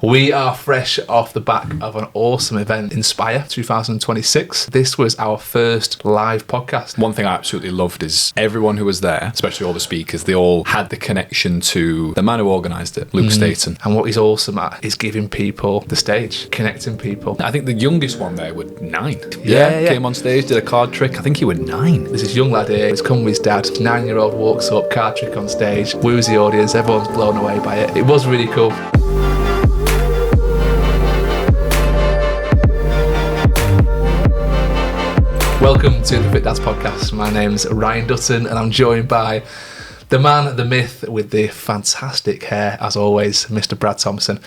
We are fresh off the back of an awesome event, Inspire 2026. This was our first live podcast. One thing I absolutely loved is everyone who was there, especially all the speakers, they all had the connection to the man who organised it, Luke Staton. And what he's awesome at is giving people the stage, connecting people. I think the youngest one there was 9. Yeah. Came on stage, did a card trick. I think he was 9. There's this young lad here, he's come with his dad, 9-year-old walks up, card trick on stage, woos the audience, everyone's blown away by it. It was really cool. Welcome to the Fit Dads podcast. My name's Ryan Dutton and I'm joined by the man, the myth, with the fantastic hair, as always, Mr. Brad Thompson.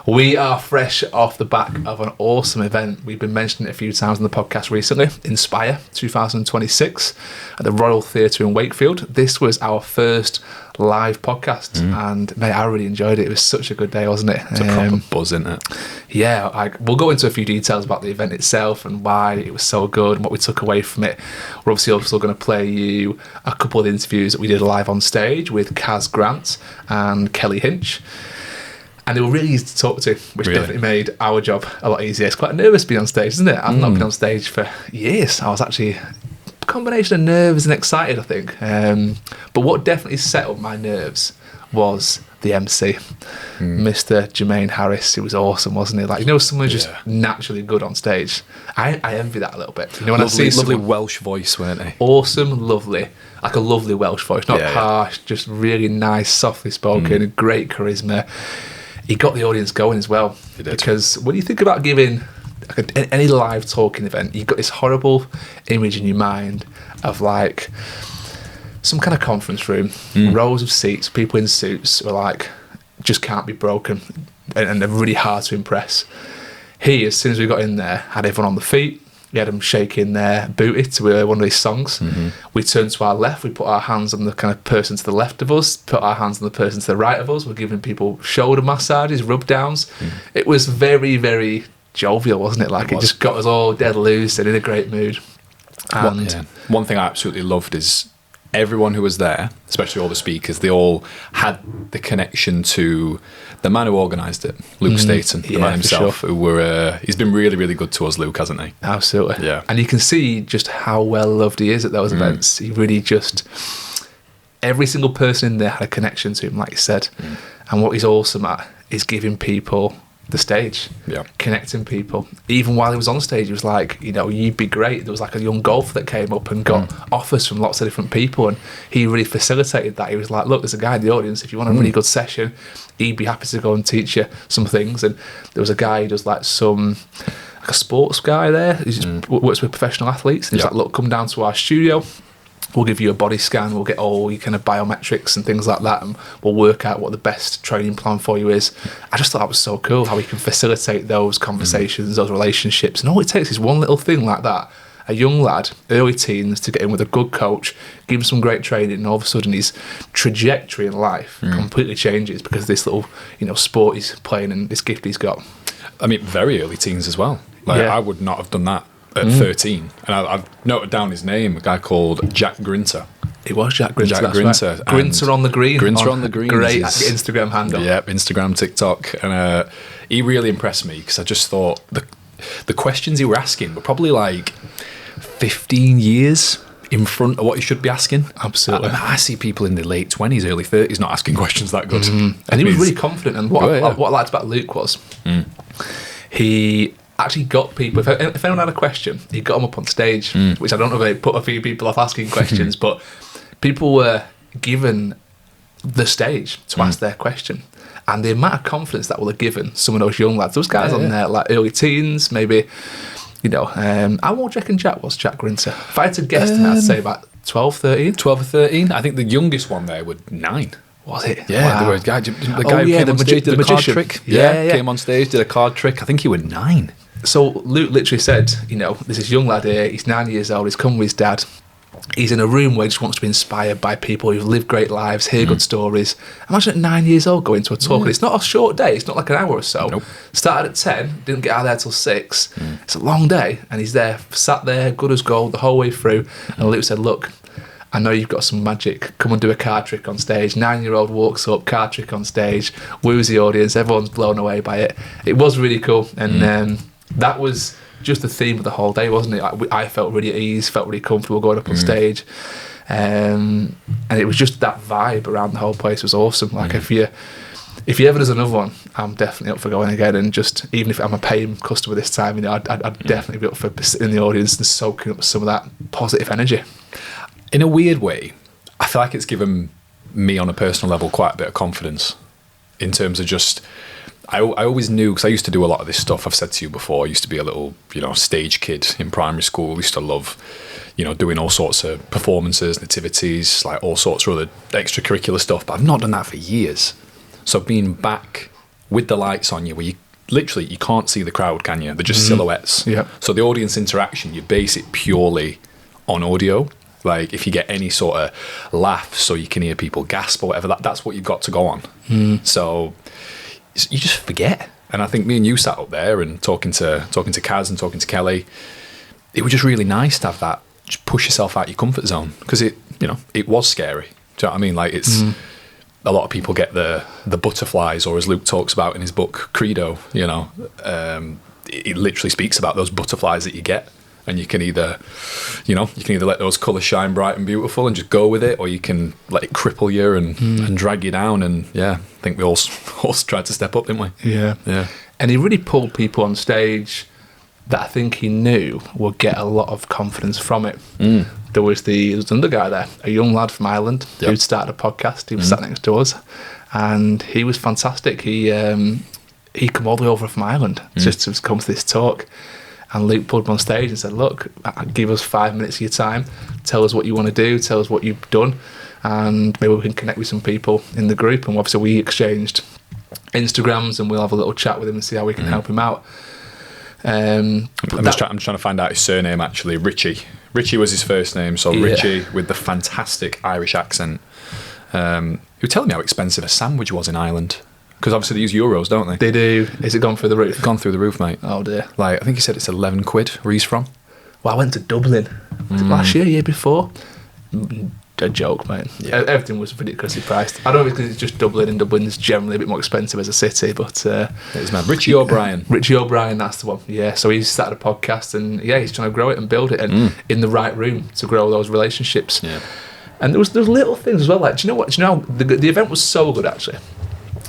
We are fresh off the back of an awesome event. We've been mentioning it a few times on the podcast recently, Inspire 2026 at the Royal Theatre in Wakefield. This was our first live podcast and mate, I really enjoyed it. It was such a good day, wasn't it? It's a proper buzz, isn't it? Yeah, we'll go into a few details about the event itself and why it was so good and what we took away from it. We're obviously also going to play you a couple of interviews that we did live on stage with Caz Grant and Kelly Hinch. And they were really easy to talk to, which definitely made our job a lot easier. It's quite nervous being on stage, isn't it? I've not been on stage for years. I was actually a combination of nervous and excited, I think. But what definitely settled my nerves was the MC, Mr. Jermain Harris. He was awesome, wasn't he? Like, you know, someone who's just naturally good on stage. I envy that a little bit. You know, when I see lovely Welsh voice, weren't he? Awesome, lovely, like a lovely Welsh voice, not harsh, just really nice, softly spoken, great charisma. He got the audience going as well. He did. Because when you think about giving any live talking event, you've got this horrible image in your mind of like some kind of conference room, rows of seats, people in suits who are like, just can't be broken, and they're really hard to impress. He, as soon as we got in there, had everyone on the feet. He had them shaking their booty to one of his songs. We turned to our left, we put our hands on the kind of person to the left of us, put our hands on the person to the right of us. We're giving people shoulder massages, rub downs. It was very, very jovial, wasn't it? Like, it just got us all dead loose and in a great mood. And one thing I absolutely loved is everyone who was there, especially all the speakers, they all had the connection to the man who organised it, Luke Staton, the man himself, he's been really, really good to us, Luke, hasn't he? Absolutely. Yeah. And you can see just how well loved he is at those events. He really just, every single person in there had a connection to him, like you said. And what he's awesome at is giving people the stage, connecting people. Even while he was on stage, he was like, you know, you'd be great. There was like a young golfer that came up and got offers from lots of different people, and he really facilitated that. He was like, look, there's a guy in the audience, if you want a really good session, he'd be happy to go and teach you some things. And there was a guy who does like a sports guy there, who just works with professional athletes, and he's like, look, come down to our studio, we'll give you a body scan, we'll get all your kind of biometrics and things like that, and we'll work out what the best training plan for you is. I just thought that was so cool, how he can facilitate those conversations, those relationships. And all it takes is one little thing like that, a young lad, early teens, to get in with a good coach, give him some great training, and all of a sudden his trajectory in life completely changes because of this little, you know, sport he's playing and this gift he's got. I mean, very early teens as well. Like, I would not have done that at 13. And I've noted down his name, a guy called Jack Grinter. It was Jack Grinter. Jack Grinter. Right. Grinter on the green. Grinter on the green. Great Instagram handle. Yep, Instagram, TikTok. And he really impressed me because I just thought the questions he were asking were probably like 15 years in front of what he should be asking. Absolutely. I see people in their late 20s, early 30s not asking questions that good. And he was really confident. And what I liked about Luke was he actually got people, if anyone had a question, he got them up on stage, which I don't know if they put a few people off asking questions, but people were given the stage to ask their question. And the amount of confidence that will have given some of those young lads, those guys on there, like early teens, maybe, you know, how old do you reckon Jack was, Jack Grinter? If I had to guess, I'd say about 12, 13. 12 or 13. I think the youngest one there was 9. Was it? Yeah, wow. there was a guy, the guy who came on stage, did a card trick. Yeah, came on stage, did a card trick. I think he was 9. So Luke literally said, you know, there's this young lad here, he's 9 years old, he's come with his dad. He's in a room where he just wants to be inspired by people who've lived great lives, hear good stories. Imagine at 9 years old going to a talk, and it's not a short day, it's not like an hour or so. Nope. Started at 10, didn't get out of there till 6. It's a long day, and he's there, sat there, good as gold the whole way through. And Luke said, look, I know you've got some magic. Come and do a card trick on stage. 9-year-old walks up, card trick on stage, woos the audience. Everyone's blown away by it. It was really cool. And that was just the theme of the whole day, wasn't it? I felt really at ease, felt really comfortable going up on stage. And it was just that vibe around the whole place was awesome. Like if you ever does another one, I'm definitely up for going again. And just even if I'm a paying customer this time, you know, I'd definitely be up for sitting in the audience and soaking up some of that positive energy. In a weird way, I feel like it's given me on a personal level quite a bit of confidence in terms of just, I always knew, because I used to do a lot of this stuff. I've said to you before, I used to be a little, you know, stage kid in primary school. I used to love, you know, doing all sorts of performances, nativities, like all sorts of other extracurricular stuff. But I've not done that for years. So being back with the lights on you, where you literally, you can't see the crowd, can you? They're just silhouettes. Yeah. So the audience interaction, you base it purely on audio. Like if you get any sort of laughs, so you can hear people gasp or whatever, that's what you've got to go on. So you just forget. And I think me and you sat up there and talking to Caz and talking to Kelly. It was just really nice to have that. Just push yourself out your comfort zone, because it was scary. Do you know what I mean? Like it's a lot of people get the butterflies, or as Luke talks about in his book Credo. You know, it literally speaks about those butterflies that you get. And you can either let those colours shine bright and beautiful and just go with it, or you can let it cripple you and drag you down. And yeah, I think we all tried to step up, didn't we? Yeah. And he really pulled people on stage that I think he knew would get a lot of confidence from it. There was another guy there, a young lad from Ireland who'd started a podcast. He was sat next to us, and he was fantastic. He come all the way over from Ireland just to come to this talk. And Luke pulled him on stage and said, look, give us 5 minutes of your time. Tell us what you want to do. Tell us what you've done. And maybe we can connect with some people in the group. And obviously we exchanged Instagrams, and we'll have a little chat with him and see how we can help him out. I'm trying to find out his surname, actually. Richie. Richie was his first name. So Richie with the fantastic Irish accent. He was telling me how expensive a sandwich was in Ireland. Because obviously they use euros, don't they? They do. Is it gone through the roof? It's gone through the roof, mate. Oh dear. Like I think he said it's 11 quid where he's from. Well, I went to Dublin. Was it last year before? A joke, mate. Yeah. Everything was ridiculously priced. I don't know if it's because it's just Dublin, and Dublin's generally a bit more expensive as a city, but... it's mad. Richie O'Brien. Richie O'Brien, that's the one. Yeah, so he's started a podcast, and he's trying to grow it and build it, and in the right room to grow those relationships. Yeah. And there was little things as well, like, do you know what? The event was so good, actually.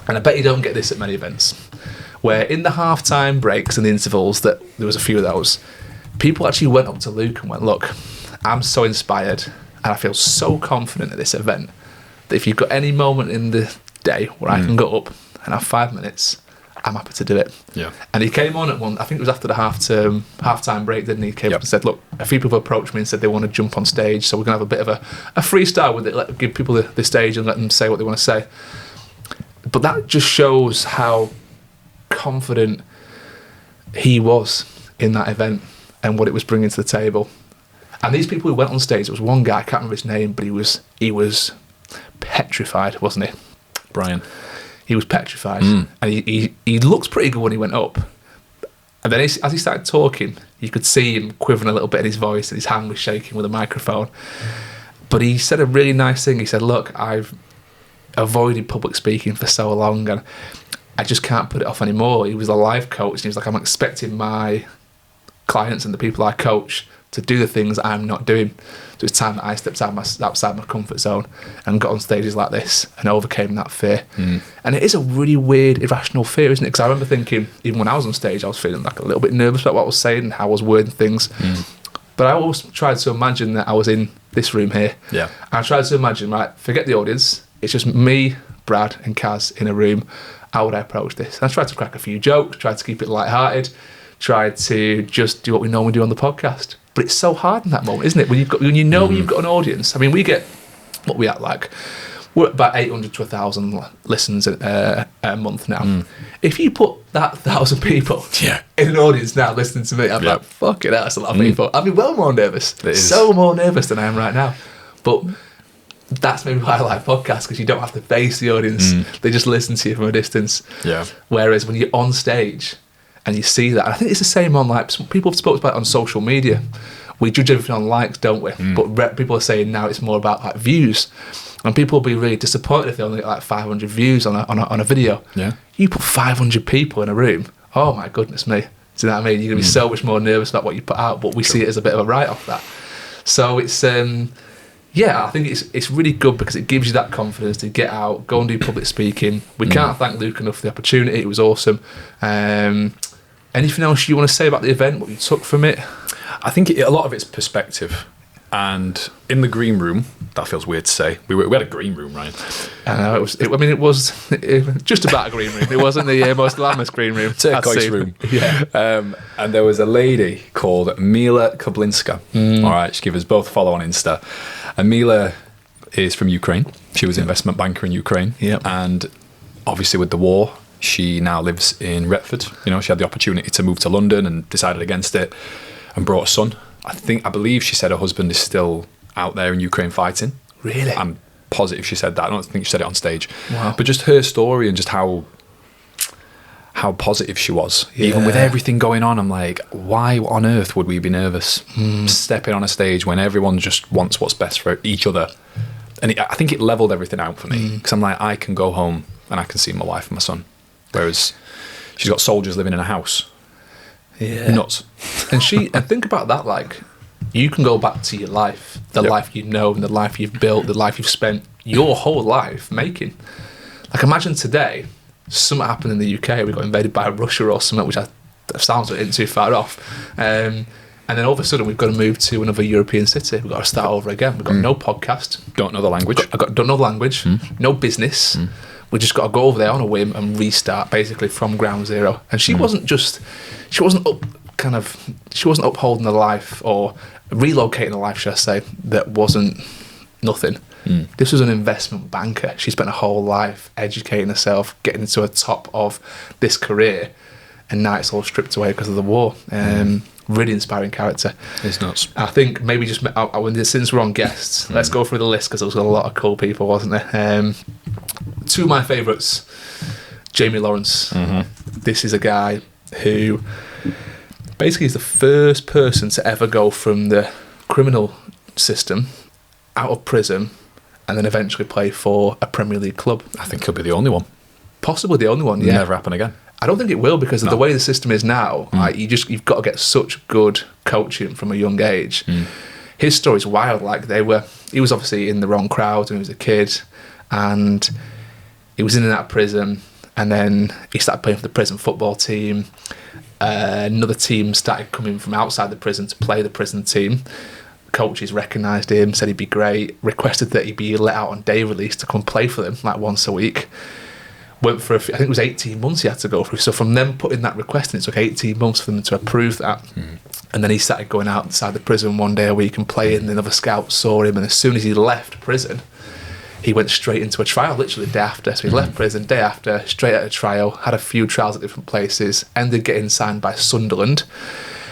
And I bet you don't get this at many events, where in the half-time breaks and the intervals, that there was a few of those, people actually went up to Luke and went, look, I'm so inspired and I feel so confident at this event that if you've got any moment in the day where I can go up and have 5 minutes, I'm happy to do it. Yeah. And he came on at one, I think it was after the half-time break, didn't he? He came up and said, look, a few people approached me and said they want to jump on stage, so we're going to have a bit of a freestyle with it, give people the stage and let them say what they want to say. But that just shows how confident he was in that event and what it was bringing to the table. And these people who went on stage, there was one guy, I can't remember his name, but he was petrified, wasn't he? Brian. He was petrified. And he looked pretty good when he went up. And then as he started talking, you could see him quivering a little bit in his voice, and his hand was shaking with a microphone. But he said a really nice thing. He said, look, I've avoided public speaking for so long, and I just can't put it off anymore. He was a life coach, and he was like, I'm expecting my clients and the people I coach to do the things I'm not doing. So it's time that I stepped outside my comfort zone and got on stages like this and overcame that fear. And it is a really weird, irrational fear, isn't it? Because I remember thinking, even when I was on stage, I was feeling like a little bit nervous about what I was saying and how I was wording things. But I always tried to imagine that I was in this room here. Yeah. And I tried to imagine, right, forget the audience, it's just me, Brad and Caz in a room. How would I approach this? And I tried to crack a few jokes, tried to keep it lighthearted, tried to just do what we normally do on the podcast. But it's so hard in that moment, isn't it? When you've got an audience. I mean, we get what we act like. We're at about 800 to 1,000 listens a month now. If you put that 1,000 people in an audience now listening to me, I'm like, fucking hell, that's a lot of people. I'd be well more nervous. So more nervous than I am right now. But that's maybe why I like podcasts, because you don't have to face the audience. They just listen to you from a distance. Yeah. Whereas when you're on stage and you see that. And I think it's the same on like some people have spoken about it on social media. We judge everything on likes, don't we? But people are saying now it's more about like views, and people will be really disappointed if they only get like 500 views on a video. Yeah, you put 500 people in a room. Oh my goodness me! Do you know what I mean? You're gonna be so much more nervous about what you put out. But we see it as a bit of a write-off that. So it's yeah, I think it's really good because it gives you that confidence to get out, go and do public speaking. We can't thank Luke enough for the opportunity. It was awesome. Anything else you want to say about the event? What you took from it? I think a lot of it's perspective. And in the green room, that feels weird to say. We had a green room, Ryan. I know it was just about a green room. It wasn't the most glamorous green room. Turquoise room. Yeah. And there was a lady called Milla Kublinska. All right, she gave us both a follow on Insta. And Milla is from Ukraine. She was an investment banker in Ukraine. Yeah. And obviously with the war, she now lives in Retford. You know, she had the opportunity to move to London and decided against it and brought a son. I believe she said her husband is still out there in Ukraine fighting. Really? I'm positive she said that. I don't think she said it on stage. Wow. But just her story and just how positive she was. Yeah. Even with everything going on, I'm like, why on earth would we be nervous stepping on a stage when everyone just wants what's best for each other? And I think it leveled everything out for me because I'm like, I can go home and I can see my wife and my son. Whereas she's got soldiers living in a house. Yeah. Nuts. And think about that, like, you can go back to your life, the life you know, and the life you've built, the life you've spent your whole life making. Like, imagine today, something happened in the UK, we got invaded by Russia or something, which sounds like it isn't too far off. And then all of a sudden, we've got to move to another European city. We've got to start over again. We've got no podcast. Don't know the language. Don't know the language. No business. We just got to go over there on a whim and restart basically from ground zero. And she wasn't upholding a life or relocating a life, should I say, that wasn't nothing. This was an investment banker. She spent her whole life educating herself, getting to the top of this career, and now it's all stripped away because of the war. Really inspiring character. It's nuts. I think maybe just since we're on guests, let's go through the list because there was a lot of cool people, wasn't there? Two of my favourites, Jamie Lawrence. This is a guy who basically is the first person to ever go from the criminal system out of prison and then eventually play for a Premier League club. I think he'll be the only one. Possibly the only one, yeah. Never happen again. I don't think it will because of the way the system is now. Like, you've got to get such good coaching from a young age. His story's wild. Like, he was obviously in the wrong crowd when he was a kid, and he was in and out of prison, and then he started playing for the prison football team. Another team started coming from outside the prison to play the prison team. Coaches recognised him, said he'd be great, requested that he be let out on day release to come play for them like once a week. Went for I think it was 18 months he had to go through. So from them putting that request in, it took 18 months for them to approve that. And then he started going outside the prison one day a week and playing. And another scout saw him, and as soon as he left prison, he went straight into a trial, literally day after. So he left prison day after, straight out of trial, had a few trials at different places, ended getting signed by Sunderland.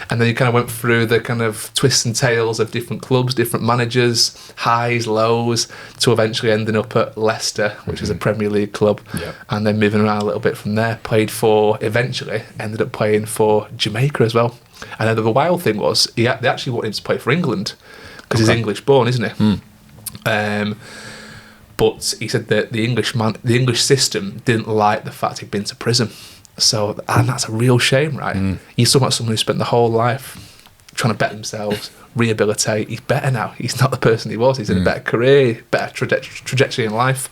And then he kind of went through the kind of twists and tales of different clubs, different managers, highs, lows, to eventually ending up at Leicester, which is a Premier League club, and then moving around a little bit from there. Eventually ended up playing for Jamaica as well. And then the wild thing was, they actually wanted him to play for England, because he's English born, isn't he? But he said that the English system didn't like the fact he'd been to prison. So, and that's a real shame, right? You're talking about someone who spent the whole life trying to better themselves, rehabilitate. He's better now. He's not the person he was. He's in a better career, better trajectory in life,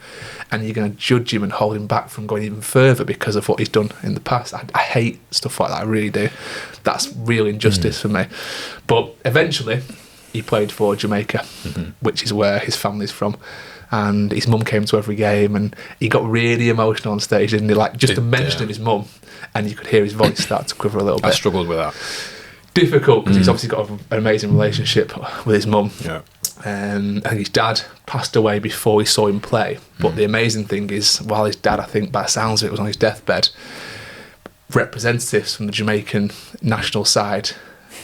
and you're going to judge him and hold him back from going even further because of what he's done in the past. I hate stuff like that. I really do. That's real injustice for me. But eventually, he played for Jamaica, which is where his family's from. And his mum came to every game, and he got really emotional on stage, didn't he? Like, just the mention of his mum, and you could hear his voice start to quiver a little bit. I struggled with that. Difficult, because he's obviously got an amazing relationship with his mum. Yeah. I think his dad passed away before he saw him play. But the amazing thing is, while his dad, I think, by the sounds of it, was on his deathbed, representatives from the Jamaican national side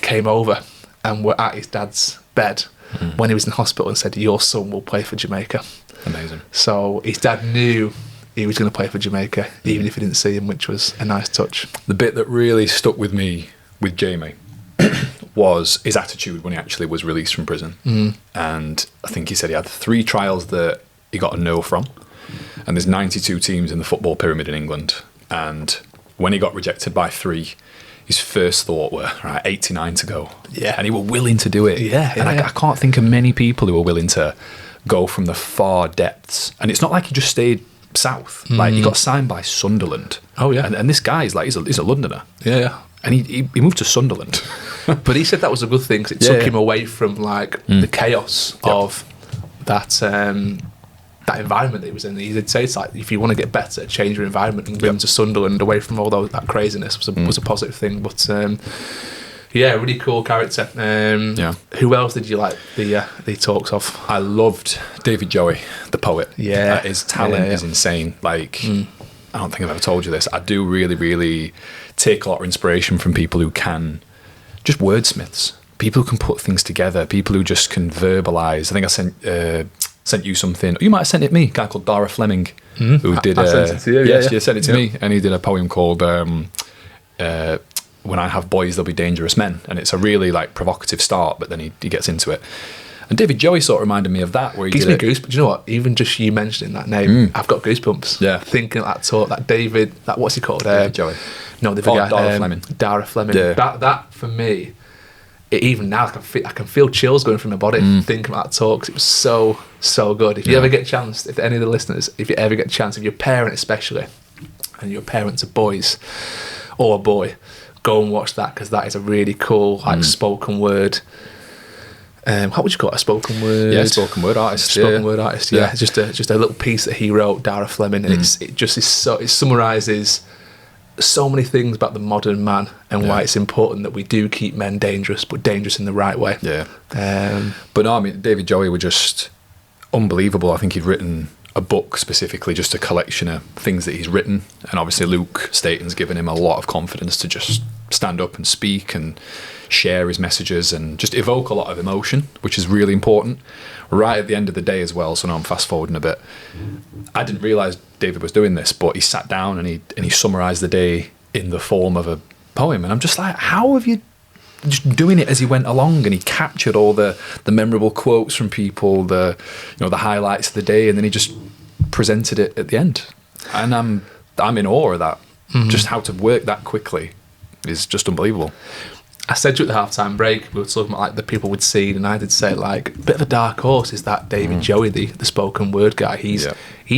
came over and were at his dad's bed when he was in hospital and said, "Your son will play for Jamaica." Amazing. So his dad knew he was going to play for Jamaica, even if he didn't see him, which was a nice touch. The bit that really stuck with me with Jamie was his attitude when he actually was released from prison. And I think he said he had 3 trials that he got a no from. And there's 92 teams in the football pyramid in England. And when he got rejected by 3, his first thought were, right, 89 to go. Yeah. And he were willing to do it. Yeah. And I can't think of many people who were willing to go from the far depths. And it's not like he just stayed south. Like, he got signed by Sunderland. Oh, yeah. And this guy is like, he's a Londoner. Yeah. And he moved to Sunderland. But he said that was a good thing, because it took him away from, like, the chaos of that that environment that he was in. He did say, it's like, if you want to get better, change your environment, and move to Sunderland, away from all that craziness was a positive thing. But yeah, really cool character. Who else did you like the talks of? I loved David Joey, the poet. Yeah. His talent is insane. Like, I don't think I've ever told you this. I do really, really take a lot of inspiration from people who can, just wordsmiths, people who can put things together, people who just can verbalise. I think I sent you something. You might have sent it me. A guy called Dara Fleming, who did. I sent it to you. Yes, you sent it to me, and he did a poem called "When I Have Boys, They'll Be Dangerous Men," and it's a really like provocative start, but then he gets into it. And David Joey sort of reminded me of that, where he gives me goosebumps. Do you know what? Even just you mentioning that name, I've got goosebumps. Yeah, thinking of that talk, that David, that what's he called? David Joey. No, the guy, Dara Fleming. Dara Fleming. Yeah. That for me, even now I can feel chills going through my body thinking about that talk, 'cause it was so good. If you ever get a chance, if any of the listeners, if you ever get a chance, if you're a parent especially, and your parents are boys or a boy, go and watch that, because that is a really cool like spoken word. How would you call it? A spoken word? Yeah, spoken word artist. Spoken word artist. Yeah, it's just a little piece that he wrote, Dara Fleming, and it summarizes so many things about the modern man and why it's important that we do keep men dangerous, but dangerous in the right way. Yeah. But no, I mean, David Joey were just unbelievable. I think he'd written a book specifically, just a collection of things that he's written, and obviously Luke Staton's given him a lot of confidence to just stand up and speak and share his messages and just evoke a lot of emotion, which is really important right at the end of the day as well. So now I'm fast forwarding a bit. I didn't realise David was doing this, but he sat down and he summarised the day in the form of a poem, and I'm just like, how have you just doing it as he went along? And he captured all the memorable quotes from people, the highlights of the day, and then he just presented it at the end. And I'm in awe of that. Just how to work that quickly is just unbelievable. I said to you at the halftime break, we were talking about like the people we'd seen, and I did say like a bit of a dark horse is that David Joey, the spoken word guy. He's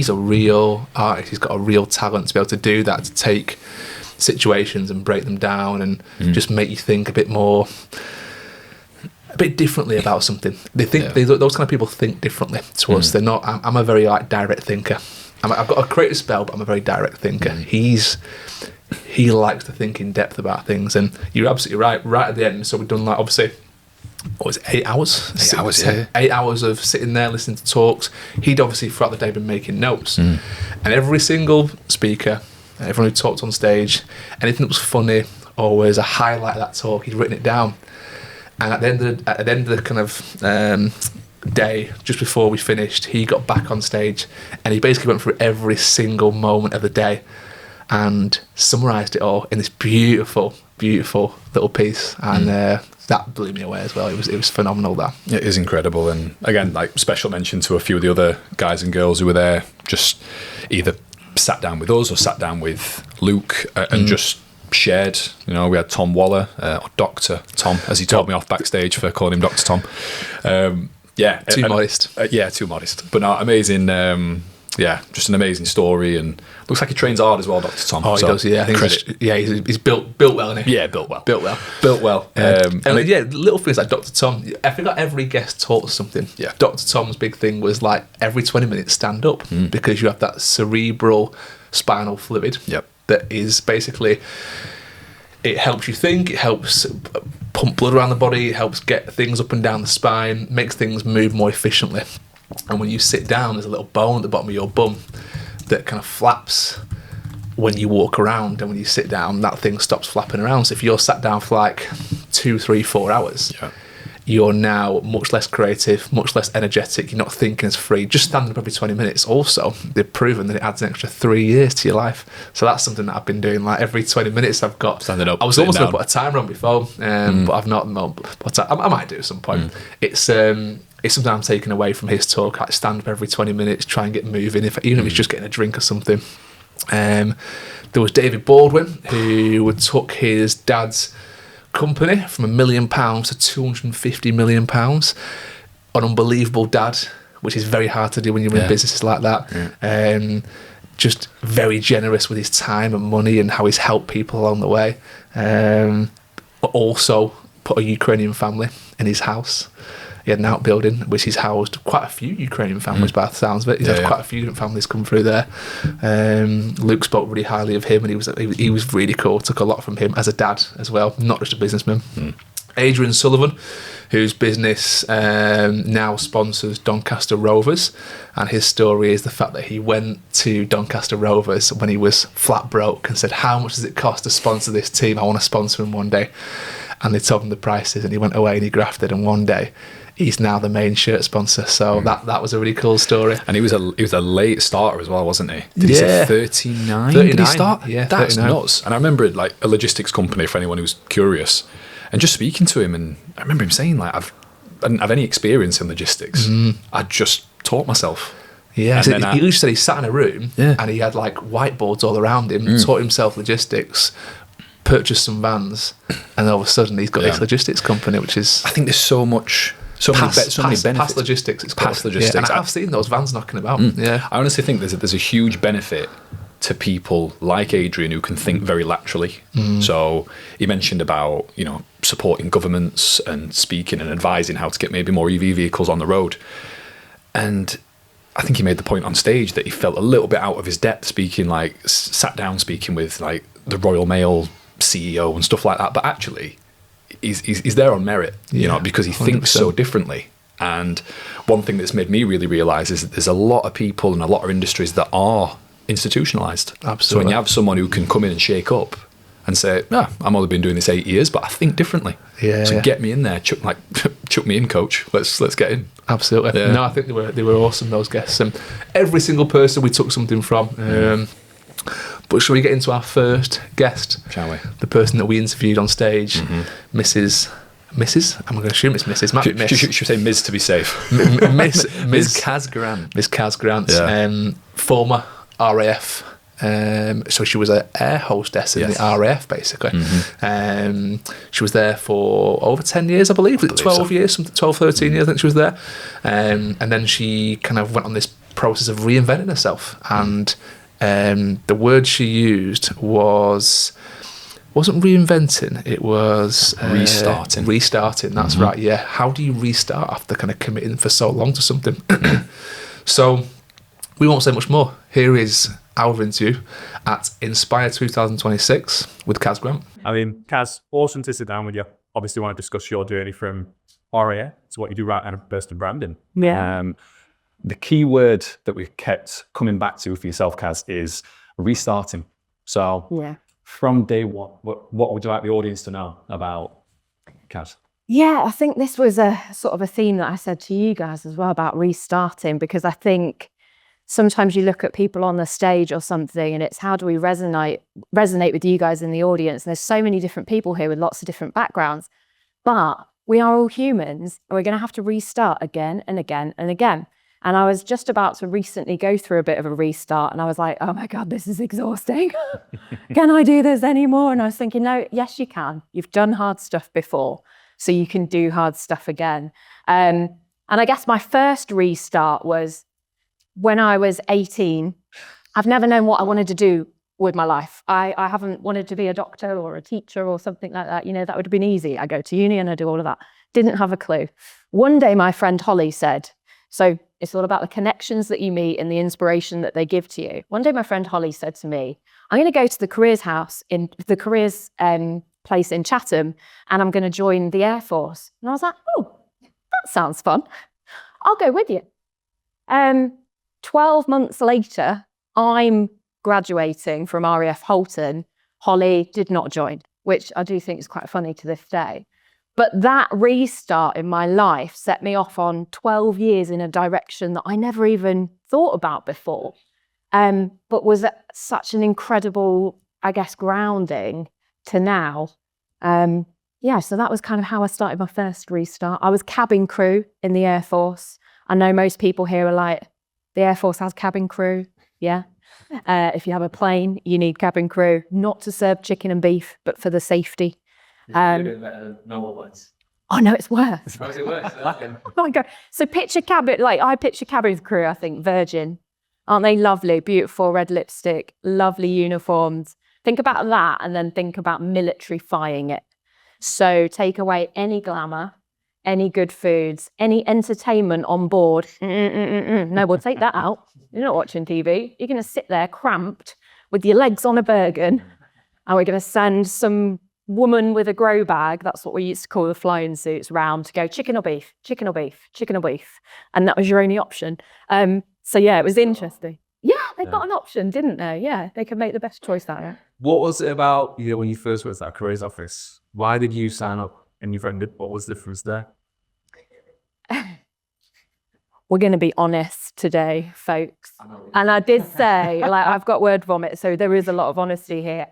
a real artist. He's got a real talent to be able to do that, to take situations and break them down and just make you think a bit differently about something. They think those kind of people think differently to us. They're not. I'm a very like direct thinker. I've got a creative spell, but I'm a very direct thinker. He likes to think in depth about things, and you're absolutely right. Right at the end, so we've done like obviously, what was it, 8 hours? 8 hours, yeah. 8 hours of sitting there listening to talks. He'd obviously throughout the day been making notes, and every single speaker, everyone who talked on stage, anything that was funny or was a highlight of that talk, he'd written it down. And at the end of the kind of day, just before we finished, he got back on stage and he basically went through every single moment of the day and summarised it all in this beautiful little piece, and that blew me away as well. It was phenomenal. That it is incredible. And again, like, special mention to a few of the other guys and girls who were there, just either sat down with us or sat down with Luke and just shared. We had Tom Waller, or Dr. Tom, as he told me off backstage for calling him Dr. Tom. Too modest. Too modest. But no, amazing. Just an amazing story, and looks like he trains hard as well, Dr. Tom. Oh, he does. Yeah, I think he's built well, isn't he? Yeah, built well. Little things like Dr. Tom. I forgot every guest taught us something. Yeah. Dr. Tom's big thing was like every 20 minutes stand up, because you have that cerebral spinal fluid. Yep. That is basically, it helps you think, it helps pump blood around the body, it helps get things up and down the spine, makes things move more efficiently. And when you sit down, there's a little bone at the bottom of your bum that kind of flaps when you walk around, and when you sit down, that thing stops flapping around. So if you're sat down for like 2, 3, 4 hours, you're now much less creative, much less energetic. You're not thinking as free. Just standing up every 20 minutes. Also, they've proven that it adds an extra 3 years to your life. So that's something that I've been doing. Like every 20 minutes, I've got standing up. I was almost going to put a timer on before, but I've not. But I might do at some point. It's something I'm taking away from his talk. I stand up every 20 minutes, try and get moving. Even if it's just getting a drink or something. There was David Baldwin, who took his dad's company from £1 million to £250 million. An unbelievable dad, which is very hard to do when you're in businesses like that. Just very generous with his time and money and how he's helped people along the way. But also put a Ukrainian family in his house. He had an outbuilding which he's housed quite a few Ukrainian families by the sounds of it. He's had quite a few different families come through there. Luke spoke really highly of him, and he was really cool. Took a lot from him as a dad as well, not just a businessman. Adrian Sullivan, whose business now sponsors Doncaster Rovers, and his story is the fact that he went to Doncaster Rovers when he was flat broke and said, "How much does it cost to sponsor this team? I want to sponsor him one day." And they told him the prices, and he went away and he grafted, and one day he's now the main shirt sponsor. So that was a really cool story. And he was a late starter as well, wasn't he? Did he say 39? 39. Did he start? Yeah, that's 39. nuts. And I remember like a logistics company for anyone who's curious, and just speaking to him, and I remember him saying like, I didn't have any experience in logistics. I just taught myself. Yeah, so he literally said he sat in a room and he had like whiteboards all around him, taught himself logistics, purchased some vans, and all of a sudden he's got this logistics company, which is... I think there's so many benefits. Past logistics, it's called. Past logistics. Yeah, and I have seen those vans knocking about. Yeah, I honestly think there's a huge benefit to people like Adrian who can think very laterally. So he mentioned about, supporting governments and speaking and advising how to get maybe more EV vehicles on the road. And I think he made the point on stage that he felt a little bit out of his depth speaking, like sat down speaking with like the Royal Mail CEO and stuff like that. But actually, he's there on merit, because he 100%. Thinks so differently. And one thing that's made me really realise is that there's a lot of people and a lot of industries that are institutionalised. Absolutely. So when you have someone who can come in and shake up and say, I've only been doing this 8 years, but I think differently. Yeah. So get me in there, chuck me in, coach. Let's get in. Absolutely. Yeah. No, I think they were awesome, those guests. And every single person we took something from. But shall we get into our first guest? Shall we? The person that we interviewed on stage, Mrs. I'm going to assume it's Mrs. Might be Miss. Should we say Ms. to be safe? Miss Caz Grant. Miss Caz Grant, former RAF. So she was an air hostess in the RAF, basically. She was there for over 10 years, I believe. 12 years, 12, 13 years, I think she was there. And then she kind of went on this process of reinventing herself. And the word she used wasn't reinventing, it was restarting, that's right. Yeah, how do you restart after kind of committing for so long to something? So we won't say much more. Here is our interview at Inspire 2026 with Caz Grant. I mean, Caz, awesome to sit down with you. Obviously want to discuss your journey from RAF to what you do right now in personal branding. The key word that we've kept coming back to for yourself, Caz, is restarting. So from day one, what would you like the audience to know about Caz? Yeah, I think this was a sort of a theme that I said to you guys as well about restarting, because I think sometimes you look at people on the stage or something and it's how do we resonate with you guys in the audience? And there's so many different people here with lots of different backgrounds, but we are all humans and we're going to have to restart again and again and again. And I was just about to recently go through a bit of a restart and I was like, oh my God, this is exhausting. Can I do this anymore? And I was thinking, no, yes, you can. You've done hard stuff before, so you can do hard stuff again. And I guess my first restart was when I was 18. I've never known what I wanted to do with my life. I haven't wanted to be a doctor or a teacher or something like that. That would have been easy. I go to uni and I do all of that. Didn't have a clue. One day my friend Holly said, so it's all about the connections that you meet and the inspiration that they give to you. One day my friend Holly said to me, I'm going to go to the careers house in the careers place in Chatham and I'm going to join the Air Force. And I was like, oh, that sounds fun. I'll go with you. 12 months later, I'm graduating from RAF Holton. Holly did not join, which I do think is quite funny to this day. But that restart in my life set me off on 12 years in a direction that I never even thought about before. But was such an incredible, I guess, grounding to now. So that was kind of how I started my first restart. I was cabin crew in the Air Force. I know most people here are like, the Air Force has cabin crew. Yeah. If you have a plane, you need cabin crew, not to serve chicken and beef, but for the safety. Normal ones. Oh no, it's worse. How is it worse? Oh my God. So picture cabin, like I picture cabin crew, I think, Virgin. Aren't they lovely? Beautiful red lipstick, lovely uniforms. Think about that and then think about military-fying it. So take away any glamour, any good foods, any entertainment on board. No, we'll take that out. You're not watching TV. You're going to sit there cramped with your legs on a Bergen, and we're going to send some woman with a grow bag, that's what we used to call the flying suits, round to go chicken or beef, chicken or beef, chicken or beef. And that was your only option. So yeah, it was interesting. Yeah, they got an option, didn't they? Yeah, they could make the best choice out of it. What was it about, when you first went to that careers office? Why did you sign up and your friend did? What was the difference there? We're going to be honest today, folks. And I did say, like, I've got word vomit, so there is a lot of honesty here.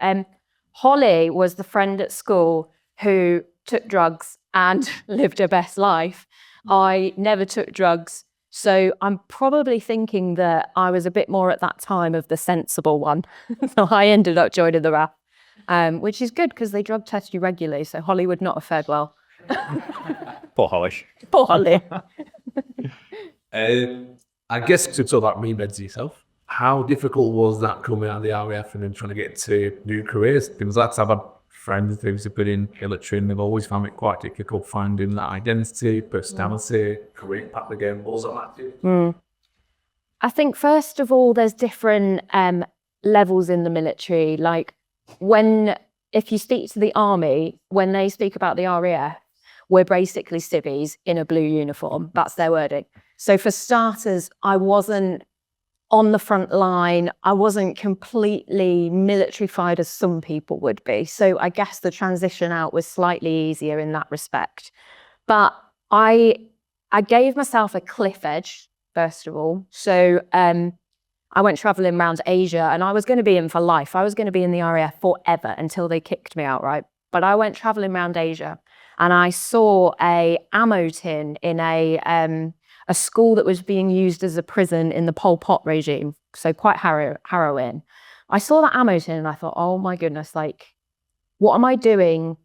Holly was the friend at school who took drugs and lived her best life. I never took drugs. So I'm probably thinking that I was a bit more at that time of the sensible one. So I ended up joining the RAF, which is good because they drug test you regularly. So Holly would not have fared well. Poor Holly. Poor Holly. I guess to talk about remeds yourself, how difficult was that coming out of the RAF and then trying to get to new careers? Because that's I've had friends who've been in military and they've always found it quite difficult finding that identity, personality, career path again. What was it like to you? I think first of all, there's different levels in the military. Like if you speak to the army, when they speak about the RAF, we're basically civvies in a blue uniform. That's their wording. So for starters, I wasn't on the front line. I wasn't completely militarified as some people would be. So I guess the transition out was slightly easier in that respect. But I gave myself a cliff edge, first of all. So I went traveling around Asia and I was going to be in for life. I was going to be in the RAF forever until they kicked me out, right? But I went traveling around Asia and I saw a ammo tin in a school that was being used as a prison in the Pol Pot regime. So quite harrowing. I saw that ammo tin and I thought, oh my goodness, like, what am I doing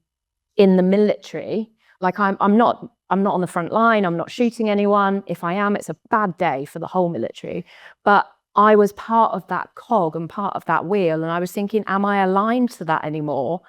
in the military? Like, I'm not on the front line. I'm not shooting anyone. If I am, it's a bad day for the whole military. But I was part of that cog and part of that wheel. And I was thinking, am I aligned to that anymore?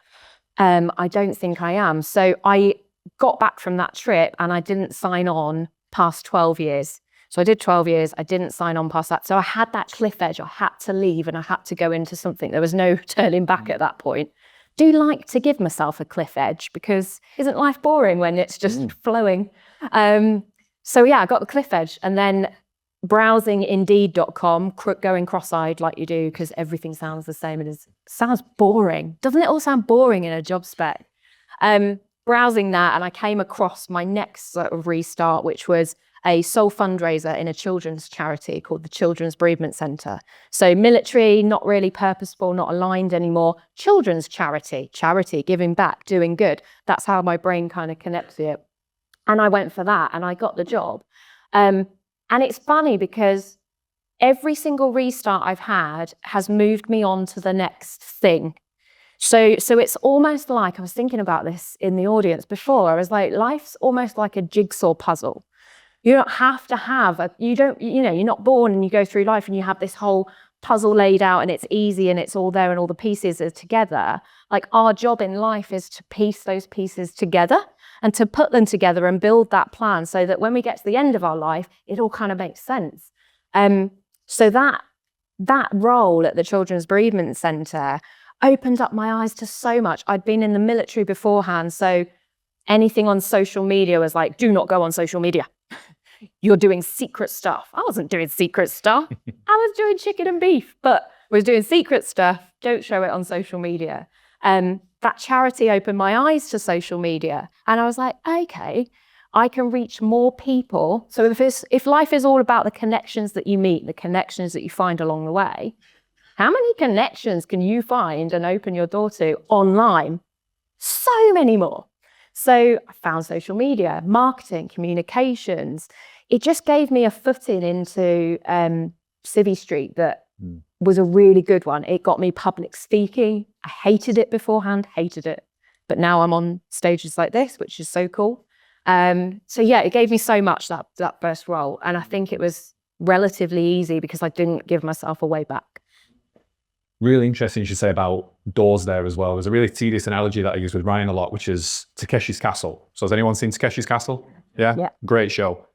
I don't think I am. So I got back from that trip and I didn't sign on past 12 years. So I did 12 years. I didn't sign on past that. So I had that cliff edge. I had to leave and I had to go into something. There was no turning back at that point. Do like to give myself a cliff edge because isn't life boring when it's just flowing? So yeah, I got the cliff edge and then browsing indeed.com, going cross-eyed like you do because everything sounds the same. It sounds boring. Doesn't it all sound boring in a job spec? Browsing that and I came across my next sort of restart, which was a sole fundraiser in a children's charity called the Children's Bereavement Centre. So military, not really purposeful, not aligned anymore. Children's charity, giving back, doing good. That's how my brain kind of connects it. And I went for that and I got the job. And it's funny because every single restart I've had has moved me on to the next thing. So it's almost like, I was thinking about this in the audience before, I was like, life's almost like a jigsaw puzzle. You don't have to have, you're not born and you go through life and you have this whole puzzle laid out and it's easy and it's all there and all the pieces are together. Like our job in life is to piece those pieces together and to put them together and build that plan so that when we get to the end of our life, it all kind of makes sense. So that role at the Children's Bereavement Centre opened up my eyes to so much. I'd been in the military beforehand, so anything on social media was like, do not go on social media. You're doing secret stuff. I wasn't doing secret stuff. I was doing chicken and beef, but was doing secret stuff. Don't show it on social media. that charity opened my eyes to social media. And I was like, okay, I can reach more people. So if life is all about the connections that you meet, the connections that you find along the way, how many connections can you find and open your door to online? So many more. So I found social media, marketing, communications. It just gave me a footing into Civvy Street that was a really good one. It got me public speaking. I hated it beforehand, hated it. But now I'm on stages like this, which is so cool. So yeah, it gave me so much, that first role. And I think it was relatively easy because I didn't give myself a way back. Really interesting you should say about doors there as well. There's a really tedious analogy that I use with Ryan a lot, which is Takeshi's Castle. So has anyone seen Takeshi's Castle? Yeah? Great show.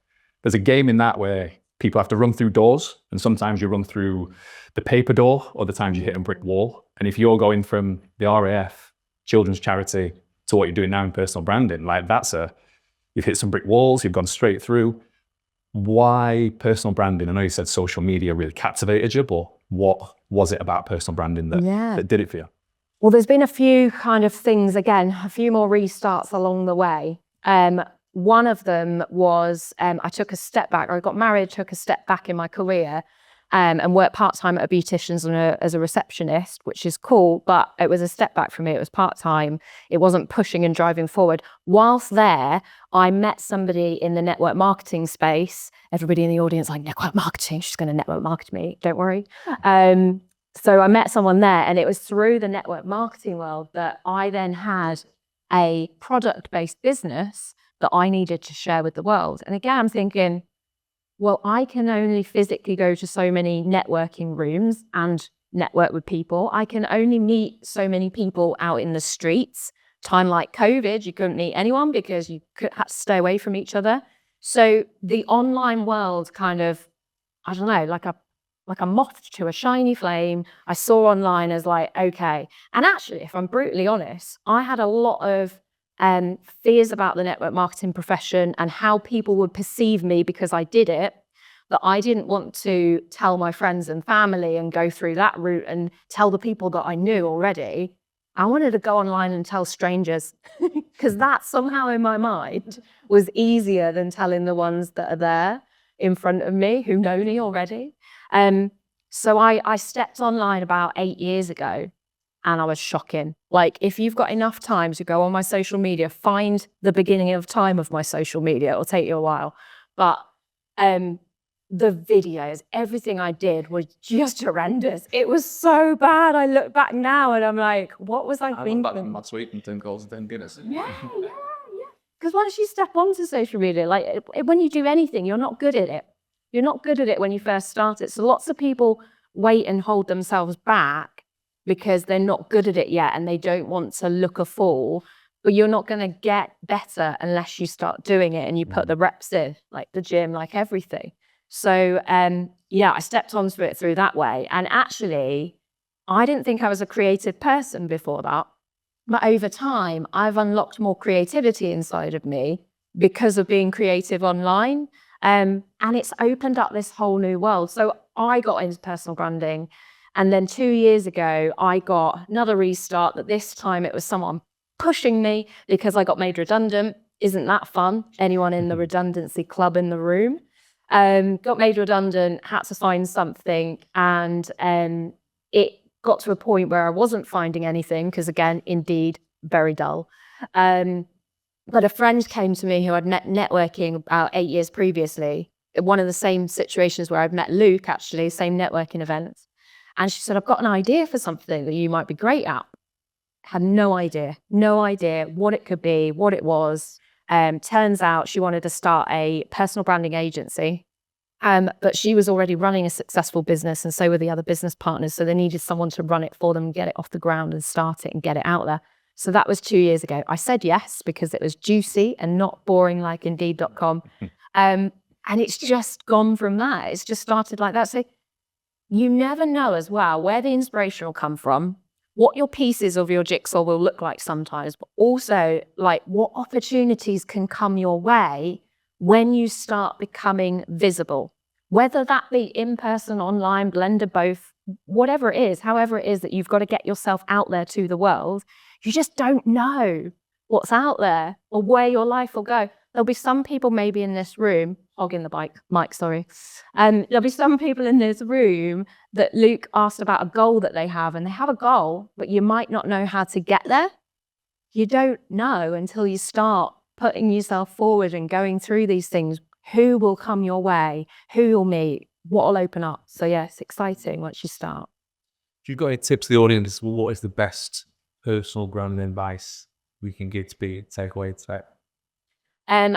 There's a game in that where people have to run through doors, and sometimes you run through the paper door, other times you hit a brick wall. And if you're going from the RAF, children's charity, to what you're doing now in personal branding, like you've hit some brick walls, you've gone straight through. Why personal branding? I know you said social media really captivated you, but what was it about personal branding that did it for you? Well, there's been a few kind of things, again, a few more restarts along the way. One of them was I took a step back, or I got married, took a step back in my career and worked part-time at a beautician's as a receptionist, which is cool, but it was a step back for me. It was part-time. It wasn't pushing and driving forward. Whilst there, I met somebody in the network marketing space. Everybody in the audience like, network marketing, she's going to network market me, don't worry. So I met someone there, and it was through the network marketing world that I then had a product-based business that I needed to share with the world. And again, I'm thinking, well, I can only physically go to so many networking rooms and network with people. I can only meet so many people out in the streets. Time like COVID, you couldn't meet anyone because you had to stay away from each other. So the online world kind of, I don't know, like a moth to a shiny flame, I saw online as like, okay. And actually, if I'm brutally honest, I had a lot of fears about the network marketing profession and how people would perceive me because I did it, that I didn't want to tell my friends and family and go through that route and tell the people that I knew already. I wanted to go online and tell strangers because that somehow in my mind was easier than telling the ones that are there in front of me who know me already. So I stepped online about 8 years ago. And I was shocking. Like, if you've got enough time to go on my social media, find the beginning of time of my social media. It'll take you a while. But the videos, everything I did was just horrendous. It was so bad. I look back now and I'm like, what was I thinking? Back from last week and 10 calls and 10 Guinness. Yeah. Because once you step onto social media, like when you do anything, you're not good at it. You're not good at it when you first start it. So lots of people wait and hold themselves back because they're not good at it yet and they don't want to look a fool. But you're not going to get better unless you start doing it and you put the reps in, like the gym, like everything. So I stepped onto it through that way. And actually, I didn't think I was a creative person before that. But over time, I've unlocked more creativity inside of me because of being creative online. And it's opened up this whole new world. So I got into personal branding. And then 2 years ago, I got another restart that this time it was someone pushing me because I got made redundant. Isn't that fun? Anyone in the redundancy club in the room? Got made redundant, had to find something. And it got to a point where I wasn't finding anything because, again, Indeed, very dull. But a friend came to me who I'd met networking about 8 years previously. One of the same situations where I'd met Luke, actually, same networking events. And she said, I've got an idea for something that you might be great at. Had no idea what it could be, what it was. Turns out she wanted to start a personal branding agency, but she was already running a successful business and so were the other business partners. So they needed someone to run it for them, get it off the ground and start it and get it out there. So that was 2 years ago. I said yes because it was juicy and not boring like Indeed.com. And it's just gone from that. It's just started like that. So you never know as well where the inspiration will come from, what your pieces of your jigsaw will look like sometimes, but also like what opportunities can come your way when you start becoming visible, whether that be in person, online, blend of both, whatever it is, however it is that you've got to get yourself out there to the world. You just don't know what's out there or where your life will go. There'll be some people maybe in this room, hogging the mic, sorry. There'll be some people in this room that Luke asked about a goal that they have, and they have a goal, but you might not know how to get there. You don't know until you start putting yourself forward and going through these things, who will come your way, who you'll meet, what will open up. So yeah, it's exciting once you start. Do you got any tips to the audience? What is the best personal grounding advice we can give to be take away today?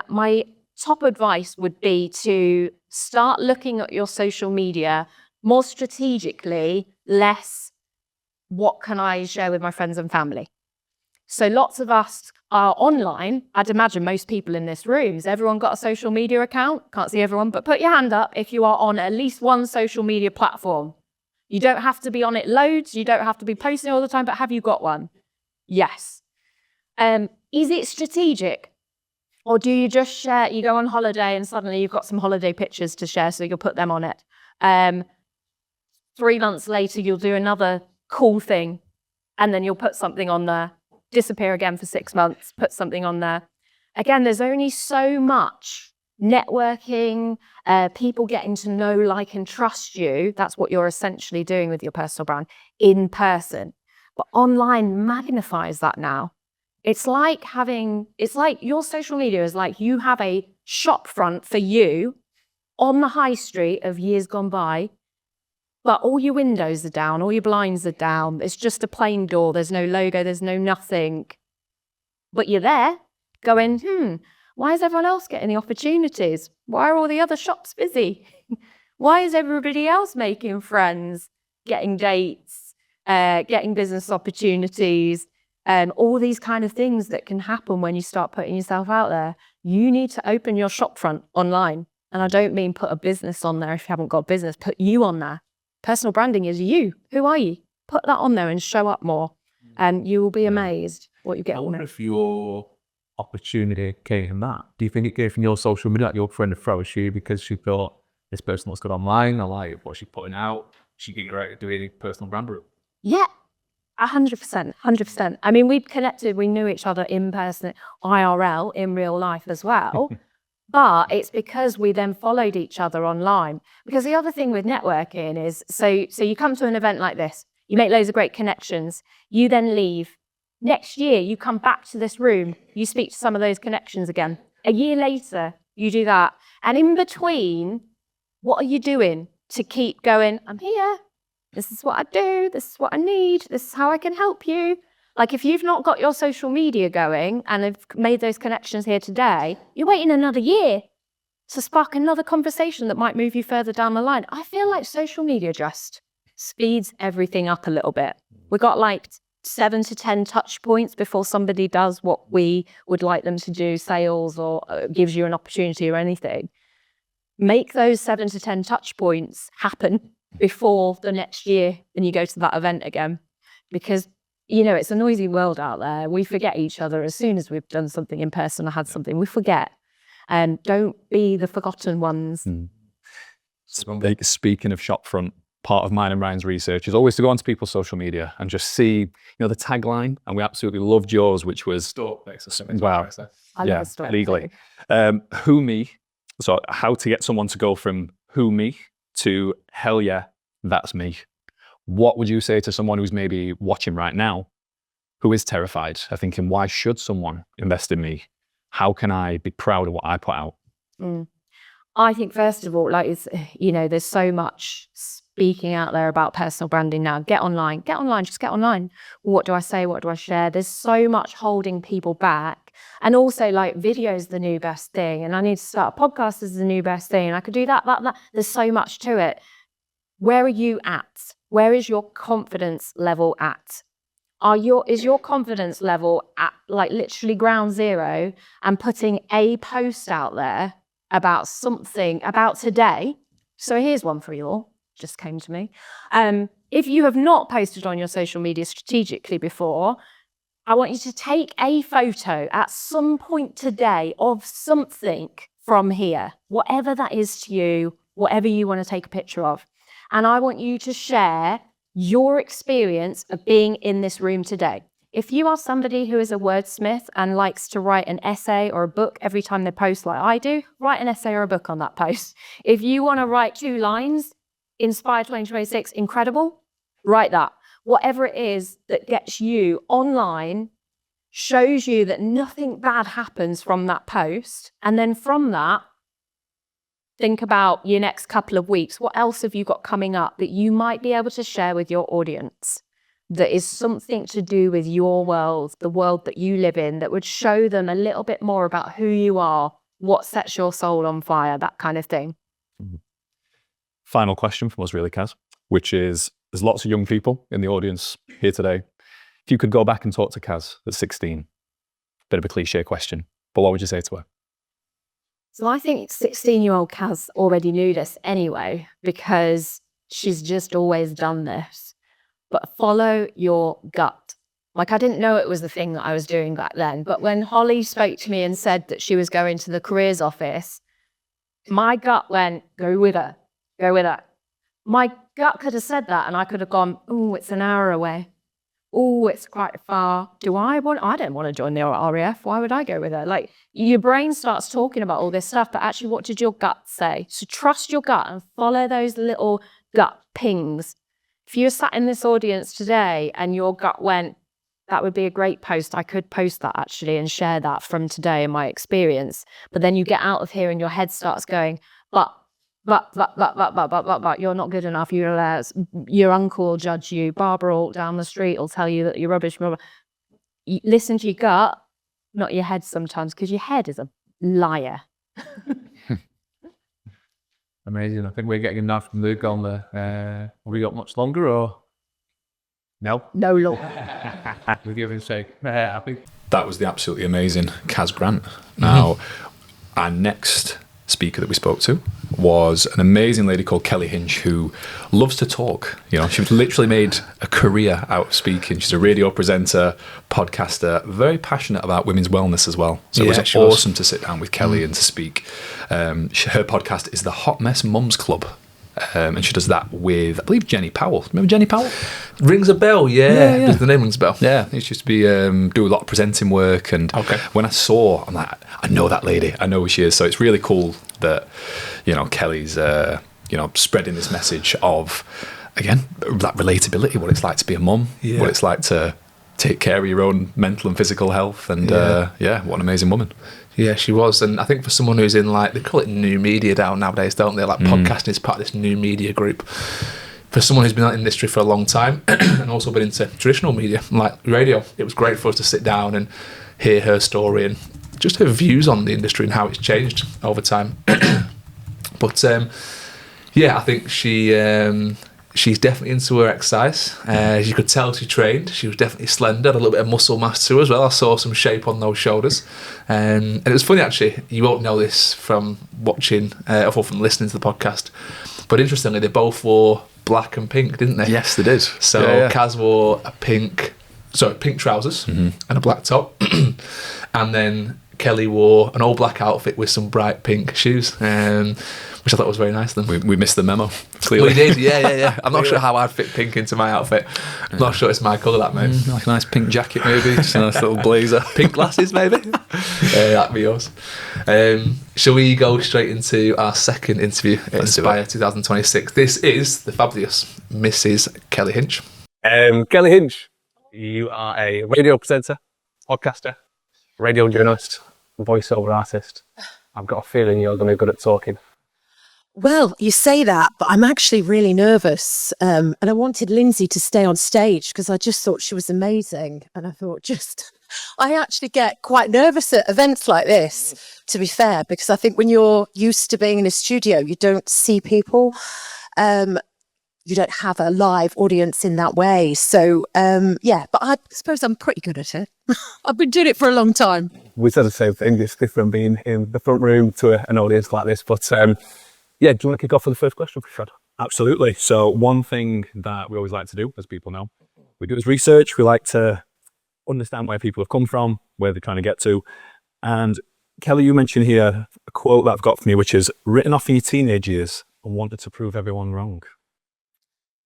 My top advice would be to start looking at your social media more strategically, less what can I share with my friends and family. So lots of us are online. I'd imagine most people in this room, has everyone got a social media account? Can't see everyone, but put your hand up if you are on at least one social media platform. You don't have to be on it loads. You don't have to be posting all the time, but have you got one? Yes. Is it strategic? Or do you just share, you go on holiday and suddenly you've got some holiday pictures to share, so you'll put them on it. 3 months later, you'll do another cool thing, and then you'll put something on there, disappear again for 6 months, put something on there. Again, there's only so much networking, people getting to know, like, and trust you. That's what you're essentially doing with your personal brand in person. But online magnifies that now. It's like your social media is like you have a shop front for you on the high street of years gone by, but all your windows are down, all your blinds are down. It's just a plain door. There's no logo, there's no nothing. But you're there going, why is everyone else getting the opportunities? Why are all the other shops busy? Why is everybody else making friends, getting dates, getting business opportunities? All these kind of things that can happen when you start putting yourself out there. You need to open your shop front online. And I don't mean put a business on there if you haven't got a business, put you on there. Personal branding is you. Who are you? Put that on there and show up more. And you will be amazed what you get. I wonder if your opportunity came from that. Do you think it came from your social media, like your friend approached you because she thought this person looks good online, I like what she's putting out, she can get right doing personal brand route? Yeah. 100%. I mean, we'd connected, we knew each other in person, IRL, in real life as well. But it's because we then followed each other online. Because the other thing with networking is, so you come to an event like this, you make loads of great connections, you then leave. Next year, you come back to this room, you speak to some of those connections again. A year later, you do that. And in between, what are you doing to keep going, I'm here. This is what I do. This is what I need. This is how I can help you. Like, if you've not got your social media going and have made those connections here today, you're waiting another year to spark another conversation that might move you further down the line. I feel like social media just speeds everything up a little bit. We got like 7 to 10 touch points before somebody does what we would like them to do, sales or gives you an opportunity or anything. Make those 7 to 10 touch points happen before the next year and you go to that event again. Because, it's a noisy world out there. We forget each other as soon as we've done something in person or had something. We forget. And don't be the forgotten ones. Speaking of shopfront, part of mine and Ryan's research is always to go onto people's social media and just see, the tagline. And we absolutely loved yours, which was Stop. wow. I love a story. Legally. Who me? So how to get someone to go from who me to hell yeah, that's me. What would you say to someone who's maybe watching right now, who is terrified, thinking, why should someone invest in me? How can I be proud of what I put out? I think, first of all, there's so much speaking out there about personal branding now. Get online, just get online. What do I say? What do I share? There's so much holding people back. And also, video is the new best thing. And I need to start a podcast as the new best thing. And I could do that. There's so much to it. Where are you at? Where is your confidence level at? Is your confidence level at literally ground zero and putting a post out there about something about today? So here's one for you all, just came to me. If you have not posted on your social media strategically before, I want you to take a photo at some point today of something from here, whatever that is to you, whatever you want to take a picture of. And I want you to share your experience of being in this room today. If you are somebody who is a wordsmith and likes to write an essay or a book every time they post like I do, write an essay or a book on that post. If you want to write 2 lines, Inspire 2026, incredible, write that. Whatever it is that gets you online, shows you that nothing bad happens from that post. And then from that, think about your next couple of weeks. What else have you got coming up that you might be able to share with your audience that is something to do with your world, the world that you live in, that would show them a little bit more about who you are, what sets your soul on fire, that kind of thing. Final question from us really, Caz, which is, there's lots of young people in the audience here today. If you could go back and talk to Caz at 16, bit of a cliche question, but what would you say to her? So I think 16-year-old Caz already knew this anyway, because she's just always done this. But follow your gut. Like, I didn't know it was the thing that I was doing back then. But when Holly spoke to me and said that she was going to the careers office, my gut went, go with her, go with her. My gut could have said that and I could have gone, oh, it's an hour away. Oh, it's quite far. I don't want to join the RAF. Why would I go with her? Like, your brain starts talking about all this stuff, but actually, what did your gut say? So trust your gut and follow those little gut pings. If you were sat in this audience today and your gut went, that would be a great post. I could post that actually and share that from today in my experience. But then you get out of here and your head starts going, but, you're not good enough. Your uncle will judge you. Barbara down the street will tell you that you're rubbish. Blah, blah. You listen to your gut, not your head sometimes, because your head is a liar. Amazing. I think we're getting enough from Luke on the. Have we got much longer or? No? No, Lord. With your sake. I think. That was the absolutely amazing Caz Grant. Now, our next speaker that we spoke to was an amazing lady called Kelly Hinch, who loves to talk. You know, she's literally made a career out of speaking. She's a radio presenter, podcaster, very passionate about women's wellness as well. So it was awesome to sit down with Kelly and to speak. Her podcast is the Hot Mess Mums Club. And she does that with, I believe, Jenny Powell. Remember Jenny Powell? Rings a bell, yeah. The name rings a bell. Yeah, it used to be do a lot of presenting work, and when I saw, I'm like, I know that lady, I know who she is. So it's really cool that, you know, Kelly's spreading this message of, again, that relatability, what it's like to be a mum, what it's like to take care of your own mental and physical health, and what an amazing woman. Yeah, she was. And I think for someone who's in, like, they call it new media down nowadays, don't they? Like, podcasting is part of this new media group. For someone who's been in the industry for a long time and also been into traditional media, like radio, it was great for us to sit down and hear her story and just her views on the industry and how it's changed over time. But, I think she's definitely into her exercise. As you could tell, she trained. She was definitely slender, had a little bit of muscle mass to her as well. I saw some shape on those shoulders. And it was funny, actually. You won't know this from watching or from listening to the podcast. But interestingly, they both wore black and pink, didn't they? Yes, they did. So Caz wore pink trousers and a black top. And then Kelly wore an all black outfit with some bright pink shoes. Which I thought was very nice of them. We missed the memo, clearly. We did, yeah. I'm not sure how I'd fit pink into my outfit. I'm not sure it's my colour, that, mate. Like a nice pink jacket, maybe. Just a nice little blazer. Pink glasses, maybe. That'd be yours. Shall we go straight into our second interview at Inspire 2026? This is the fabulous Mrs. Kelly Hinch. Kelly Hinch, you are a radio presenter, podcaster, radio journalist, voiceover artist. I've got a feeling you're going to be good at talking. Well, you say that, but I'm actually really nervous. And I wanted Lindsay to stay on stage because I just thought she was amazing. And I thought I actually get quite nervous at events like this, to be fair, because I think when you're used to being in a studio, you don't see people. You don't have a live audience in that way. So, but I suppose I'm pretty good at it. I've been doing it for a long time. We said the same thing. It's different being in the front room to an audience like this. But do you want to kick off with the first question, Fred? Absolutely. So one thing that we always like to do, as people know, we do is research. We like to understand where people have come from, where they're trying to get to. And Kelly, you mentioned here a quote that I've got from you, which is written off in your teenage years and wanted to prove everyone wrong.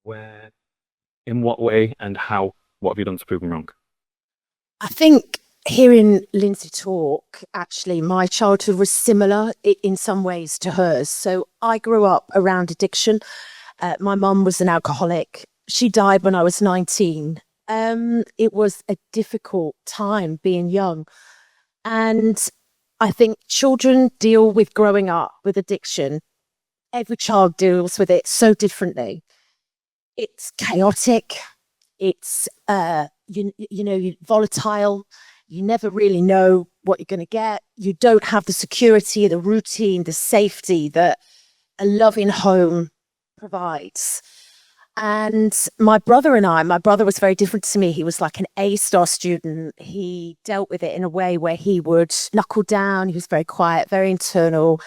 Where, in what way and how, what have you done to prove them wrong? I think hearing Lindsay talk, actually, my childhood was similar in some ways to hers. So I grew up around addiction. My mum was an alcoholic. She died when I was 19. It was a difficult time being young. And I think children deal with growing up with addiction. Every child deals with it so differently. It's chaotic. It's, volatile. You never really know what you're going to get. You don't have the security, the routine, the safety that a loving home provides. And my brother was very different to me. He was like an A-star student. He dealt with it in a way where he would knuckle down. He was very quiet, very internal.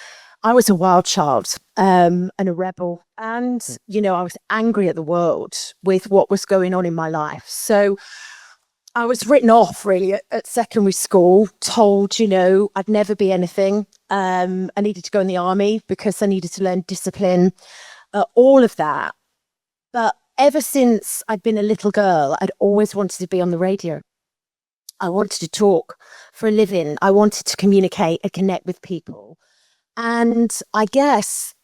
I was a wild child and a rebel. And, I was angry at the world with what was going on in my life. So I was written off really at secondary school, told, I'd never be anything. I needed to go in the army because I needed to learn discipline, all of that. But ever since I'd been a little girl, I'd always wanted to be on the radio. I wanted to talk for a living. I wanted to communicate and connect with people. And I guess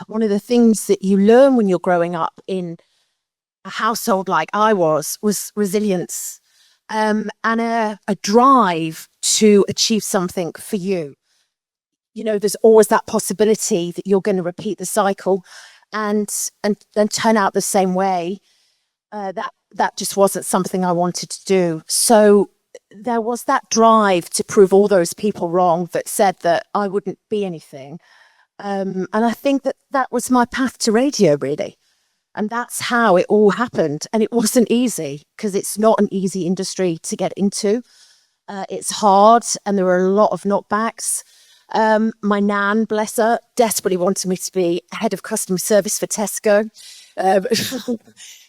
one of the things that you learn when you're growing up in a household like I was resilience and a drive to achieve something for you. There's always that possibility that you're going to repeat the cycle and turn out the same way. That just wasn't something I wanted to do. So there was that drive to prove all those people wrong that said that I wouldn't be anything. And I think that was my path to radio, really. And that's how it all happened. And it wasn't easy because it's not an easy industry to get into. It's hard and there were a lot of knockbacks. My nan, bless her, desperately wanted me to be head of customer service for Tesco.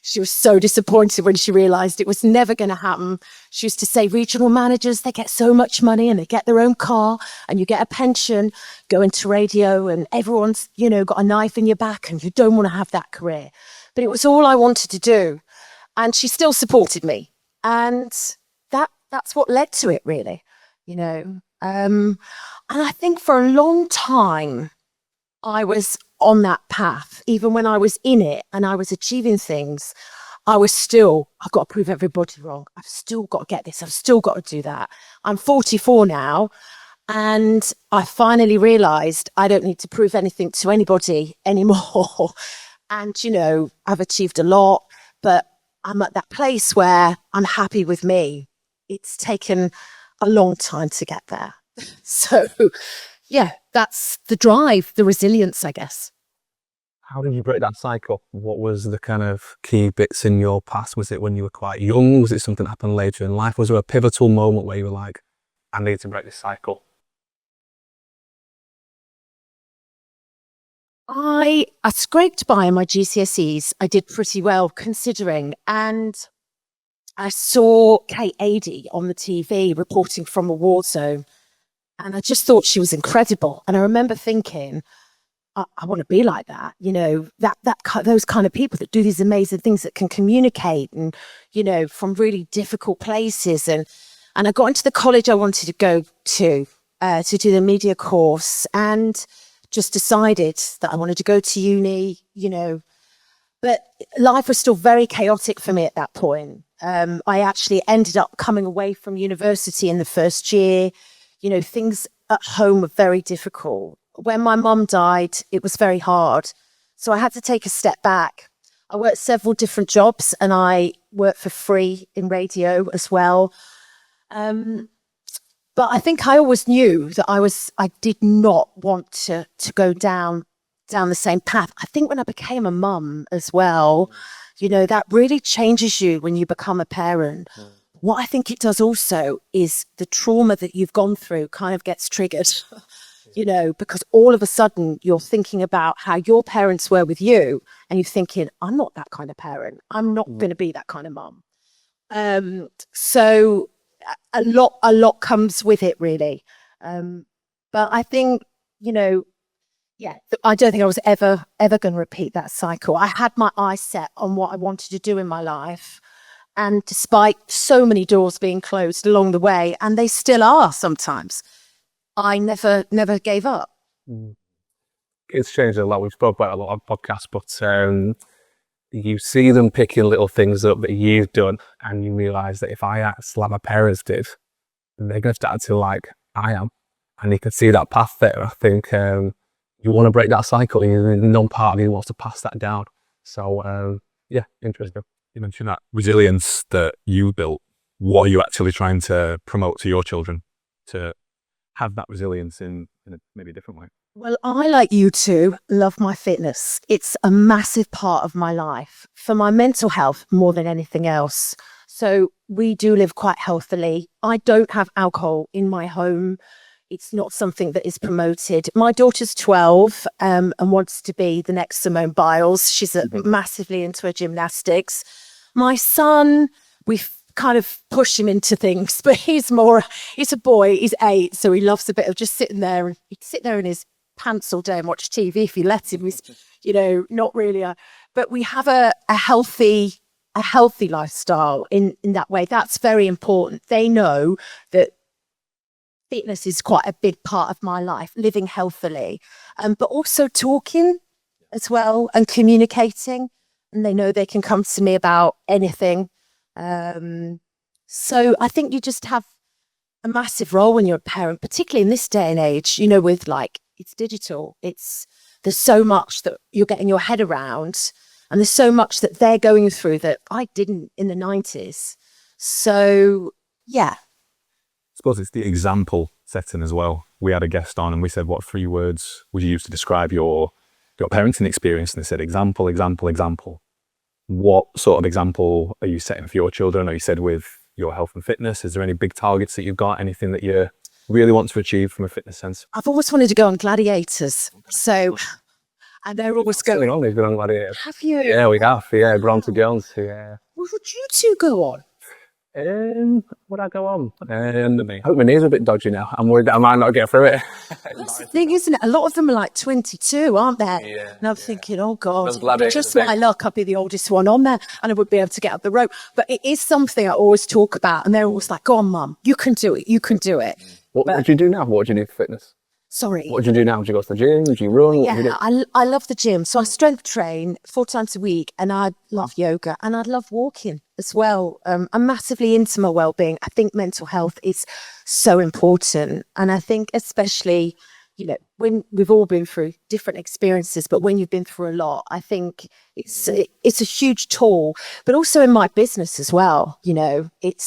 She was so disappointed when she realised it was never going to happen. She used to say, regional managers, they get so much money and they get their own car and you get a pension, go into radio and everyone's, got a knife in your back and you don't want to have that career. But it was all I wanted to do. And she still supported me. And that's what led to it, really, And I think for a long time, I was on that path. Even when I was in it and I was achieving things, I've got to prove everybody wrong. I've still got to get this. I've still got to do that. I'm 44 now. And I finally realized I don't need to prove anything to anybody anymore. And, I've achieved a lot, but I'm at that place where I'm happy with me. It's taken a long time to get there. So, yeah, that's the drive, the resilience, I guess. How did you break that cycle? What was the kind of key bits in your past? Was it when you were quite young? Was it something that happened later in life? Was there a pivotal moment where you were like, I need to break this cycle? I scraped by in my GCSEs. I did pretty well considering. And I saw Kate Adie on the TV reporting from a war zone. And I just thought she was incredible. And I remember thinking, I want to be like that, those kind of people that do these amazing things that can communicate and, from really difficult places. And I got into the college I wanted to go to do the media course and just decided that I wanted to go to uni, but life was still very chaotic for me at that point. I actually ended up coming away from university in the first year. Things at home were very difficult. When my mum died, it was very hard. So I had to take a step back. I worked several different jobs and I worked for free in radio as well. But I think I always knew that I did not want to go down the same path. I think when I became a mum as well, that really changes you when you become a parent. What I think it does also is the trauma that you've gone through kind of gets triggered, because all of a sudden you're thinking about how your parents were with you and you're thinking, I'm not that kind of parent. I'm not going to be that kind of mum. So a lot comes with it, really. But I think, I don't think I was ever going to repeat that cycle. I had my eyes set on what I wanted to do in my life. And despite so many doors being closed along the way, and they still are sometimes, I never gave up. It's changed a lot. We've spoke about it a lot on podcasts, but you see them picking little things up that you've done, and you realise that if I act like my parents did, then they're going to start to like I am. And you can see that path there. I think you want to break that cycle. No part of you wants to pass that down. So, yeah, interesting. You mentioned that resilience that you built. What are you actually trying to promote to your children to have that resilience in a maybe a different way? Well, I, like you two, love my fitness. It's a massive part of my life for my mental health more than anything else. So we do live quite healthily. I don't have alcohol in my home. It's not something that is promoted. My daughter's 12 and wants to be the next Simone Biles. She's massively into her gymnastics. My son, we've kind of pushed him into things, but he's a boy, he's 8, so he loves a bit of just sitting there. And he'd sit there in his pants all day and watch TV if you let him. He's, not really but we have a healthy lifestyle in that way. That's very important. They know that fitness is quite a big part of my life, living healthily, but also talking as well and communicating. And they know they can come to me about anything. So I think you just have a massive role when you're a parent, particularly in this day and age, with it's digital. There's so much that you're getting your head around, and there's so much that they're going through that I didn't in the 90s. So, yeah. I suppose it's the example setting as well. We had a guest on and we said, what 3 words would you use to describe your parenting experience? And they said, example, example, example. What sort of example are you setting for your children? Or you said with your health and fitness, is there any big targets that you've got? Anything that you really want to achieve from a fitness sense? I've always wanted to go on Gladiators. So, and they're always going on. They've been on Gladiators. Have you? Yeah, we have. Yeah, Grant Kelly. Yeah. Well, would you two go on? Would I go on? I hope my knee's a bit dodgy now. I'm worried that I might not get through it. That's the thing, isn't it? A lot of them are like 22, aren't they? Yeah, and I'm thinking, oh God, just just my luck, I'd be the oldest one on there and I would be able to get up the rope. But it is something I always talk about, and they're always like, go on, Mum, you can do it, you can do it. What do you do now? What do you do for fitness? Sorry. What do you do now? Do you go to the gym? Do you run? What do you do? I love the gym. So I strength train 4 times a week, and I love yoga, and I love walking as well. I'm massively into my well-being. I think mental health is so important. And I think especially, when we've all been through different experiences, but when you've been through a lot, I think it's a huge tool, but also in my business as well. It's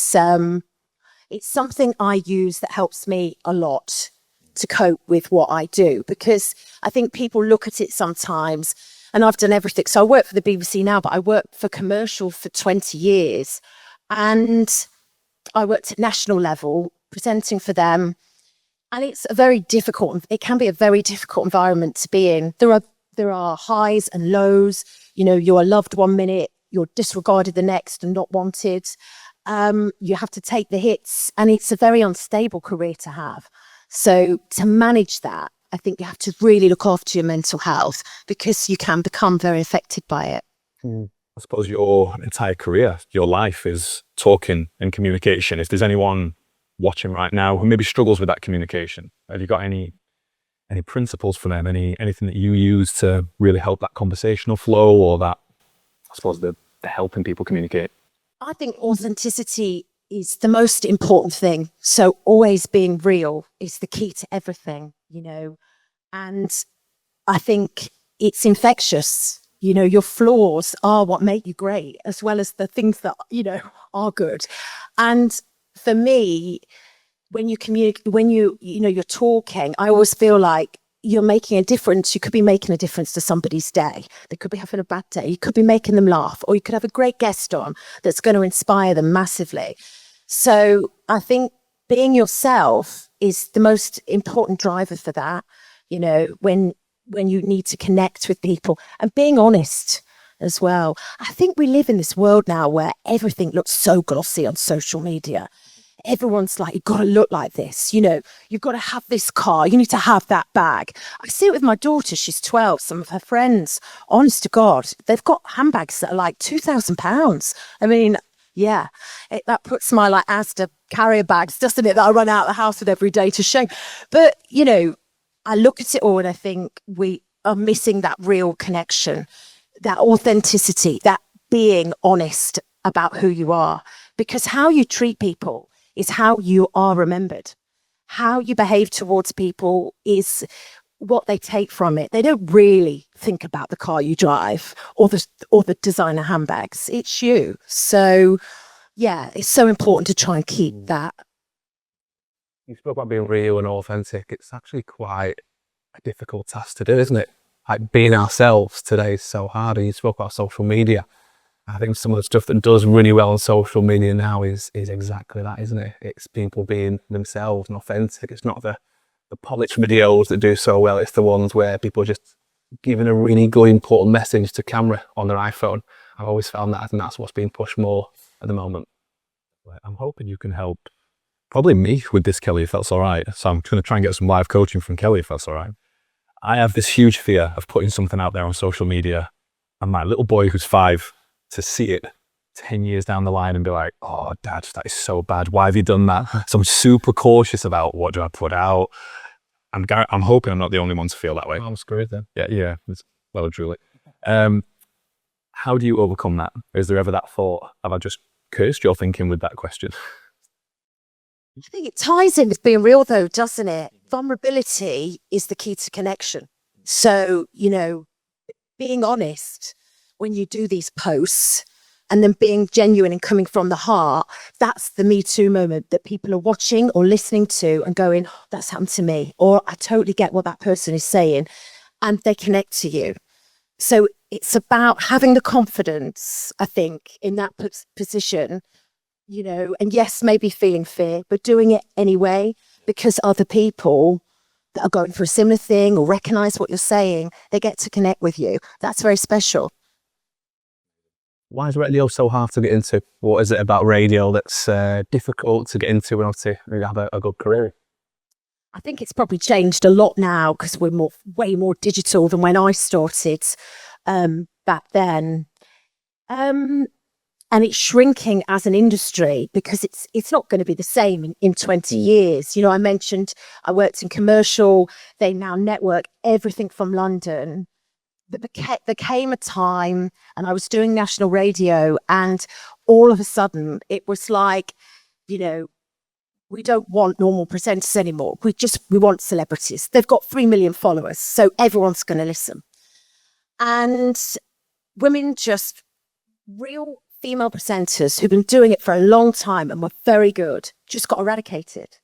something I use that helps me a lot to cope with what I do, because I think people look at it sometimes, and I've done everything. So I work for the BBC now, but I worked for commercial for 20 years, and I worked at national level presenting for them. And it can be a very difficult environment to be in. There are highs and lows. You're loved one minute, you're disregarded the next and not wanted. You have to take the hits, and it's a very unstable career to have. So to manage that, I think you have to really look after your mental health, because you can become very affected by it. I suppose your entire career, your life is talking and communication. If there's anyone watching right now who maybe struggles with that communication, have you got any principles for them? Anything that you use to really help that conversational flow, or that, I suppose, the helping people communicate? I think authenticity is the most important thing. So always being real is the key to everything, and I think it's infectious. Your flaws are what make you great, as well as the things that, are good. And for me, when you communicate, when you're talking, I always feel like you're making a difference. You could be making a difference to somebody's day. They could be having a bad day. You could be making them laugh, or you could have a great guest on that's going to inspire them massively. So I think being yourself is the most important driver for that, when you need to connect with people, and being honest as well. I think we live in this world now where everything looks so glossy on social media. Everyone's like, you've got to look like this, you've got to have this car, you need to have that bag. I see it with my daughter, she's 12, some of her friends, honest to God, they've got handbags that are like £2,000. I mean, Yeah, that puts my like Asda carrier bags, doesn't it, that I run out of the house with every day to shame. But, you know, I look at it all and I think we are missing that real connection, that authenticity, that being honest about who you are. Because how you treat people is how you are remembered. How you behave towards people is what they take from it. They don't really think about the car you drive or the designer handbags. It's you. So yeah, it's so important to try and keep that. You spoke about being real and authentic. It's actually quite a difficult task to do, isn't it? Like being ourselves today is so hard. And you spoke about social media. I think some of the stuff that does really well on social media now is exactly that, isn't it? It's people being themselves and authentic. It's not the polished videos that do so well. It's the ones where people are just giving a really good, important message to camera on their iPhone. I've always found that, and that's what's being pushed more at the moment. I'm hoping you can help probably me with this, Kelly, if that's all right. So I'm going to try and get some live coaching from Kelly, if that's all right. I have this huge fear of putting something out there on social media and my little boy who's 5 to see it 10 years down the line and be like, oh, Dad, that is so bad. Why have you done that? So I'm super cautious about what do I put out. I'm hoping I'm not the only one to feel that way. I'm screwed then. Yeah. Well and truly. How do you overcome that? Is there ever that thought? Have I just cursed your thinking with that question? I think it ties in with being real though, doesn't it? Vulnerability is the key to connection. So, you know, being honest when you do these posts and then being genuine and coming from the heart, that's the Me Too moment that people are watching or listening to and going, oh, that's happened to me. Or I totally get what that person is saying, and they connect to you. So it's about having the confidence, I think, in that position, you know, and yes, maybe feeling fear, but doing it anyway, because other people that are going through a similar thing or recognize what you're saying, they get to connect with you. That's very special. Why is radio so hard to get into? What is it about radio that's difficult to get into and to have a good career? I think it's probably changed a lot now because we're way more digital than when I started back then. And it's shrinking as an industry because it's not going to be the same in 20 years. You know, I mentioned I worked in commercial. They now network everything from London. There came a time, and I was doing national radio, and all of a sudden it was like, you know, we don't want normal presenters anymore. We want celebrities. They've got 3 million followers, so everyone's going to listen. And women, just real female presenters who've been doing it for a long time and were very good, just got eradicated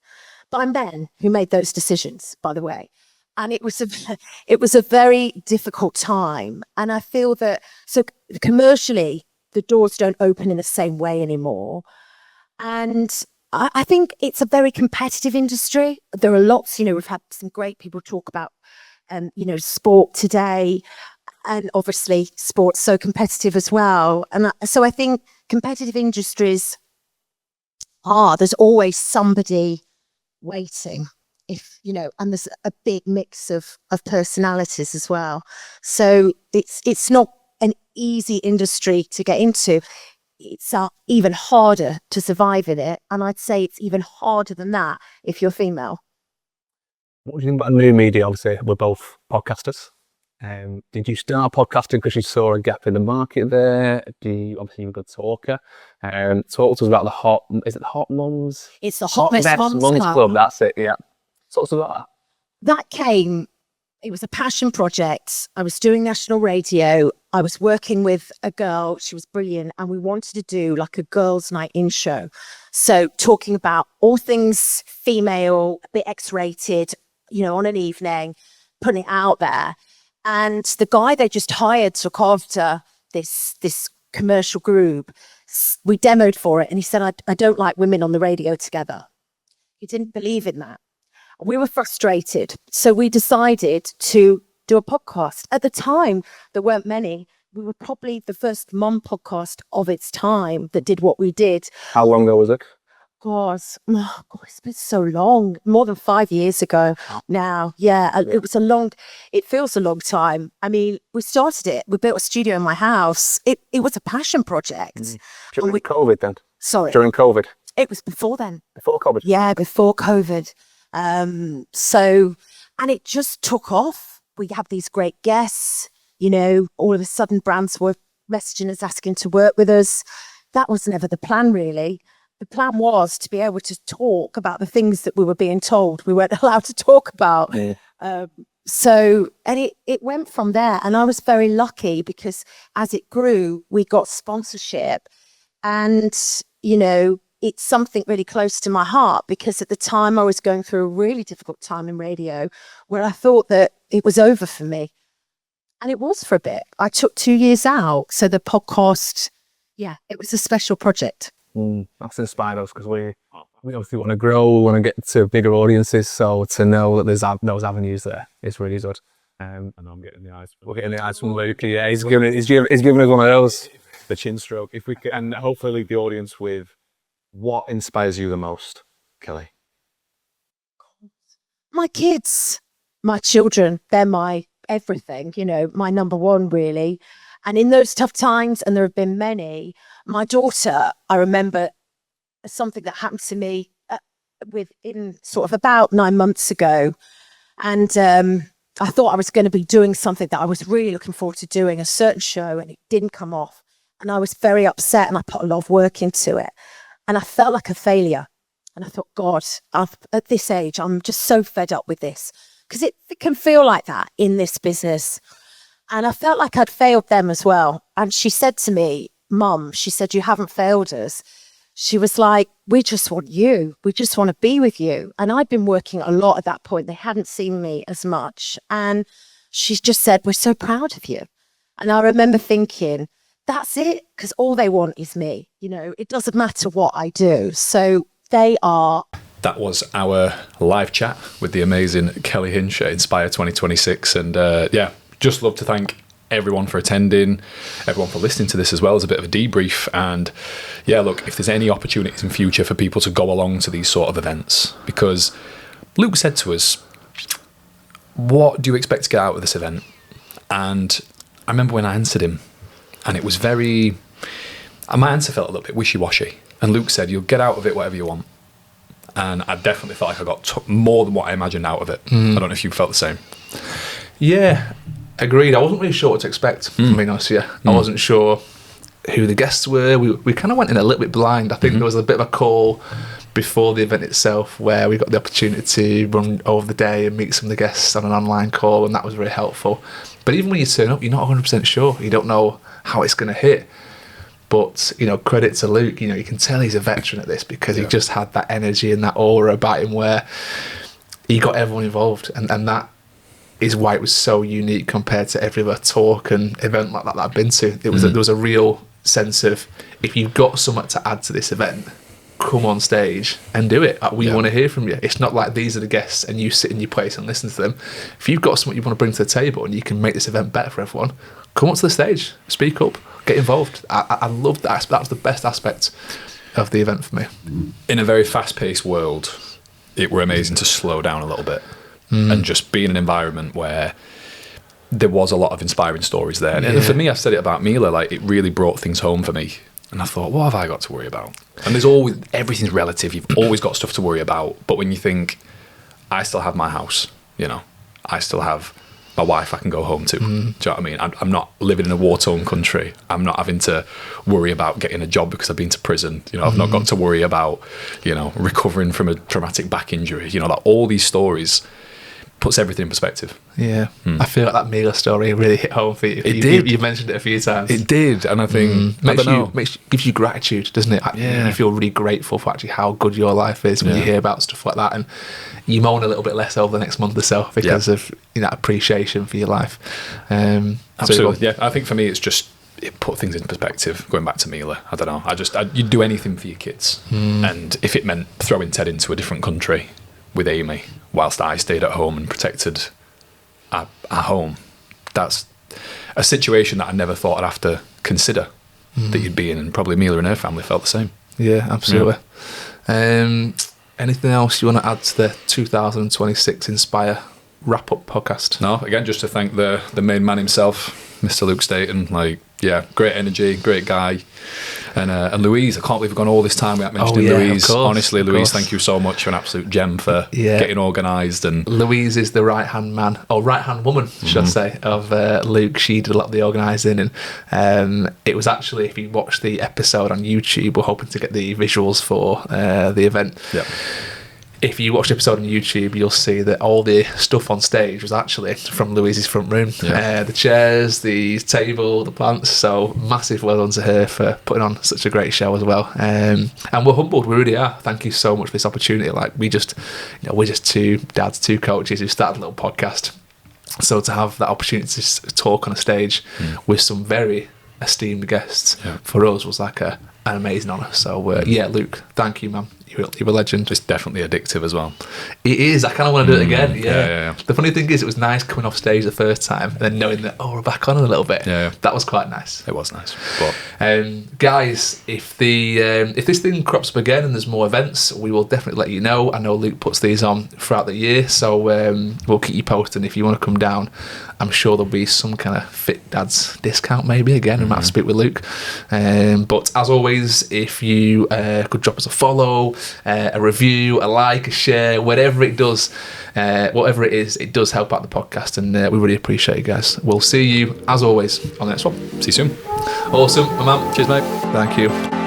by men who made those decisions, by the way. And it was a very difficult time. And I feel that, so commercially, the doors don't open in the same way anymore. And I think it's a very competitive industry. There are lots, you know, we've had some great people talk about, you know, sport today. And obviously, sport's so competitive as well. And so I think competitive industries there's always somebody waiting. If you know, and there's a big mix of personalities as well. So it's not an easy industry to get into. It's even harder to survive in it. And I'd say it's even harder than that if you're female. What do you think about new media? Obviously, we're both podcasters. Did you start podcasting because you saw a gap in the market there? Obviously you're a good talker. Talk to us about the Hot Mums? It's the Hot Mess Mums Club. That's it, yeah. Talk to us about that. It was a passion project. I was doing national radio. I was working with a girl. She was brilliant. And we wanted to do like a girls' night in show. So talking about all things female, a bit X-rated, you know, on an evening, putting it out there. And the guy they just hired took after this commercial group. We demoed for it. And he said, I don't like women on the radio together. He didn't believe in that. We were frustrated. So we decided to do a podcast. At the time, there weren't many. We were probably the first mum podcast of its time that did what we did. How long ago was it? it's been so long, more than 5 years ago now. Yeah, and it feels a long time. I mean, we started it, we built a studio in my house. It was a passion project. During COVID then? Sorry. During COVID? It was before then. Before COVID? Yeah, before COVID. And it just took off. We have these great guests, all of a sudden brands were messaging us, asking to work with us. That was never the plan, really. The plan was to be able to talk about the things that we were being told we weren't allowed to talk about. Yeah. It went from there. And I was very lucky because as it grew, we got sponsorship. And, it's something really close to my heart because at the time I was going through a really difficult time in radio where I thought that it was over for me. And it was for a bit. I took 2 years out. So the podcast, it was a special project. That's inspired us because we obviously want to grow, we want to get to bigger audiences. So to know that there's those avenues there is really good. I know I'm getting the eyes. We're getting the eyes from Luke. Yeah, he's giving us one of those. The chin stroke. If we can, and hopefully leave the audience with what inspires you the most, Kelly? My kids, my children, they're my everything, my number one, really. And in those tough times, and there have been many, my daughter, I remember something that happened to me in sort of about 9 months ago. And I thought I was going to be doing something that I was really looking forward to doing, a certain show, and it didn't come off. And I was very upset and I put a lot of work into it. And I felt like a failure. And I thought, God, at this age, I'm just so fed up with this. Because it can feel like that in this business. And I felt like I'd failed them as well. And she said to me, Mum, she said, you haven't failed us. She was like, we just want you. We just want to be with you. And I'd been working a lot at that point. They hadn't seen me as much. And she just said, we're so proud of you. And I remember thinking, that's it. Because all they want is me. It doesn't matter what I do. So they are. That was our live chat with the amazing Kelly Hinch at Inspire 2026. And just love to thank everyone for attending, everyone for listening to this as well as a bit of a debrief. And look, if there's any opportunities in future for people to go along to these sort of events, because Luke said to us, what do you expect to get out of this event? And I remember when I answered him, and it was my answer felt a little bit wishy-washy. And Luke said, you'll get out of it whatever you want. And I definitely felt like I got more than what I imagined out of it. I don't know if you felt the same. Yeah, agreed. I wasn't really sure what to expect, if I'm being honest with you. I wasn't sure who the guests were. We kind of went in a little bit blind. I think there was a bit of a call before the event itself where we got the opportunity to run over the day and meet some of the guests on an online call, and that was very helpful. But even when you turn up, you're not 100% sure. You don't know how it's going to hit. But, credit to Luke, you can tell he's a veteran at this because he just had that energy and that aura about him where he got everyone involved. And that is why it was so unique compared to every other talk and event like that I've been to. There was a real sense of, if you've got something to add to this event, come on stage and do it. We want to hear from you. It's not like these are the guests and you sit in your place and listen to them. If you've got something you want to bring to the table and you can make this event better for everyone, come on to the stage, speak up, get involved. I loved that. That was the best aspect of the event for me. In a very fast-paced world, it were amazing to slow down a little bit and just be in an environment where there was a lot of inspiring stories there. And for me, I've said it about Milla, like it really brought things home for me. And I thought, what have I got to worry about? And everything's relative. You've always got stuff to worry about. But when you think, I still have my house, I still have my wife I can go home to. Do you know what I mean? I'm not living in a war-torn country. I'm not having to worry about getting a job because I've been to prison. I've not got to worry about, recovering from a traumatic back injury. Like all these stories puts everything in perspective. Yeah. I feel like that Milla story really hit home for you. It did. You mentioned it a few times. It did. And I think, gives you gratitude, doesn't it? You feel really grateful for actually how good your life is when you hear about stuff like that. And you moan a little bit less over the next month or so because of appreciation for your life. Absolutely. I think for me, it put things in perspective. Going back to Milla, I don't know. You'd do anything for your kids. And if it meant throwing Ted into a different country with Amy, whilst I stayed at home and protected our home, that's a situation that I never thought I'd have to consider that you'd be in, and probably Milla and her family felt the same. Yeah, absolutely. Anything else you want to add to the 2026 Inspire wrap-up podcast? No, again, just to thank the main man himself, Mr. Luke Staton. Like, yeah, great energy, great guy. And Louise, I can't believe we've gone all this time without mentioning Louise. Honestly, Louise, thank you so much. You're an absolute gem for getting organised. And Louise is the right-hand man, or right-hand woman, should I say, of Luke. She did a lot of the organising. And it was actually, if you watch the episode on YouTube, we're hoping to get the visuals for the event. Yeah. If you watch the episode on YouTube, you'll see that all the stuff on stage was actually from Louise's front room. Yeah. The chairs, the table, the plants. So massive well done to her for putting on such a great show as well. And we're humbled, we really are. Thank you so much for this opportunity. Like, we're just two dads, two coaches who started a little podcast. So to have that opportunity to talk on a stage with some very esteemed guests for us was like an amazing honour. So Luke, thank you, man. You're a legend. It's definitely addictive as well. It is. I kind of want to do it again. Yeah. The funny thing is, it was nice coming off stage the first time and then knowing that, we're back on in a little bit. Yeah. That was quite nice. It was nice. But guys, if this thing crops up again and there's more events, we will definitely let you know. I know Luke puts these on throughout the year, so we'll keep you posted. If you want to come down, I'm sure there'll be some kind of Fit Dads discount maybe again. I might speak with Luke. But as always, if you could drop us a follow, a review, a like, a share, whatever it does, whatever it is, it does help out the podcast, and we really appreciate you guys. We'll see you as always on the next one. See you soon. Awesome, my man. Cheers, mate. Thank you.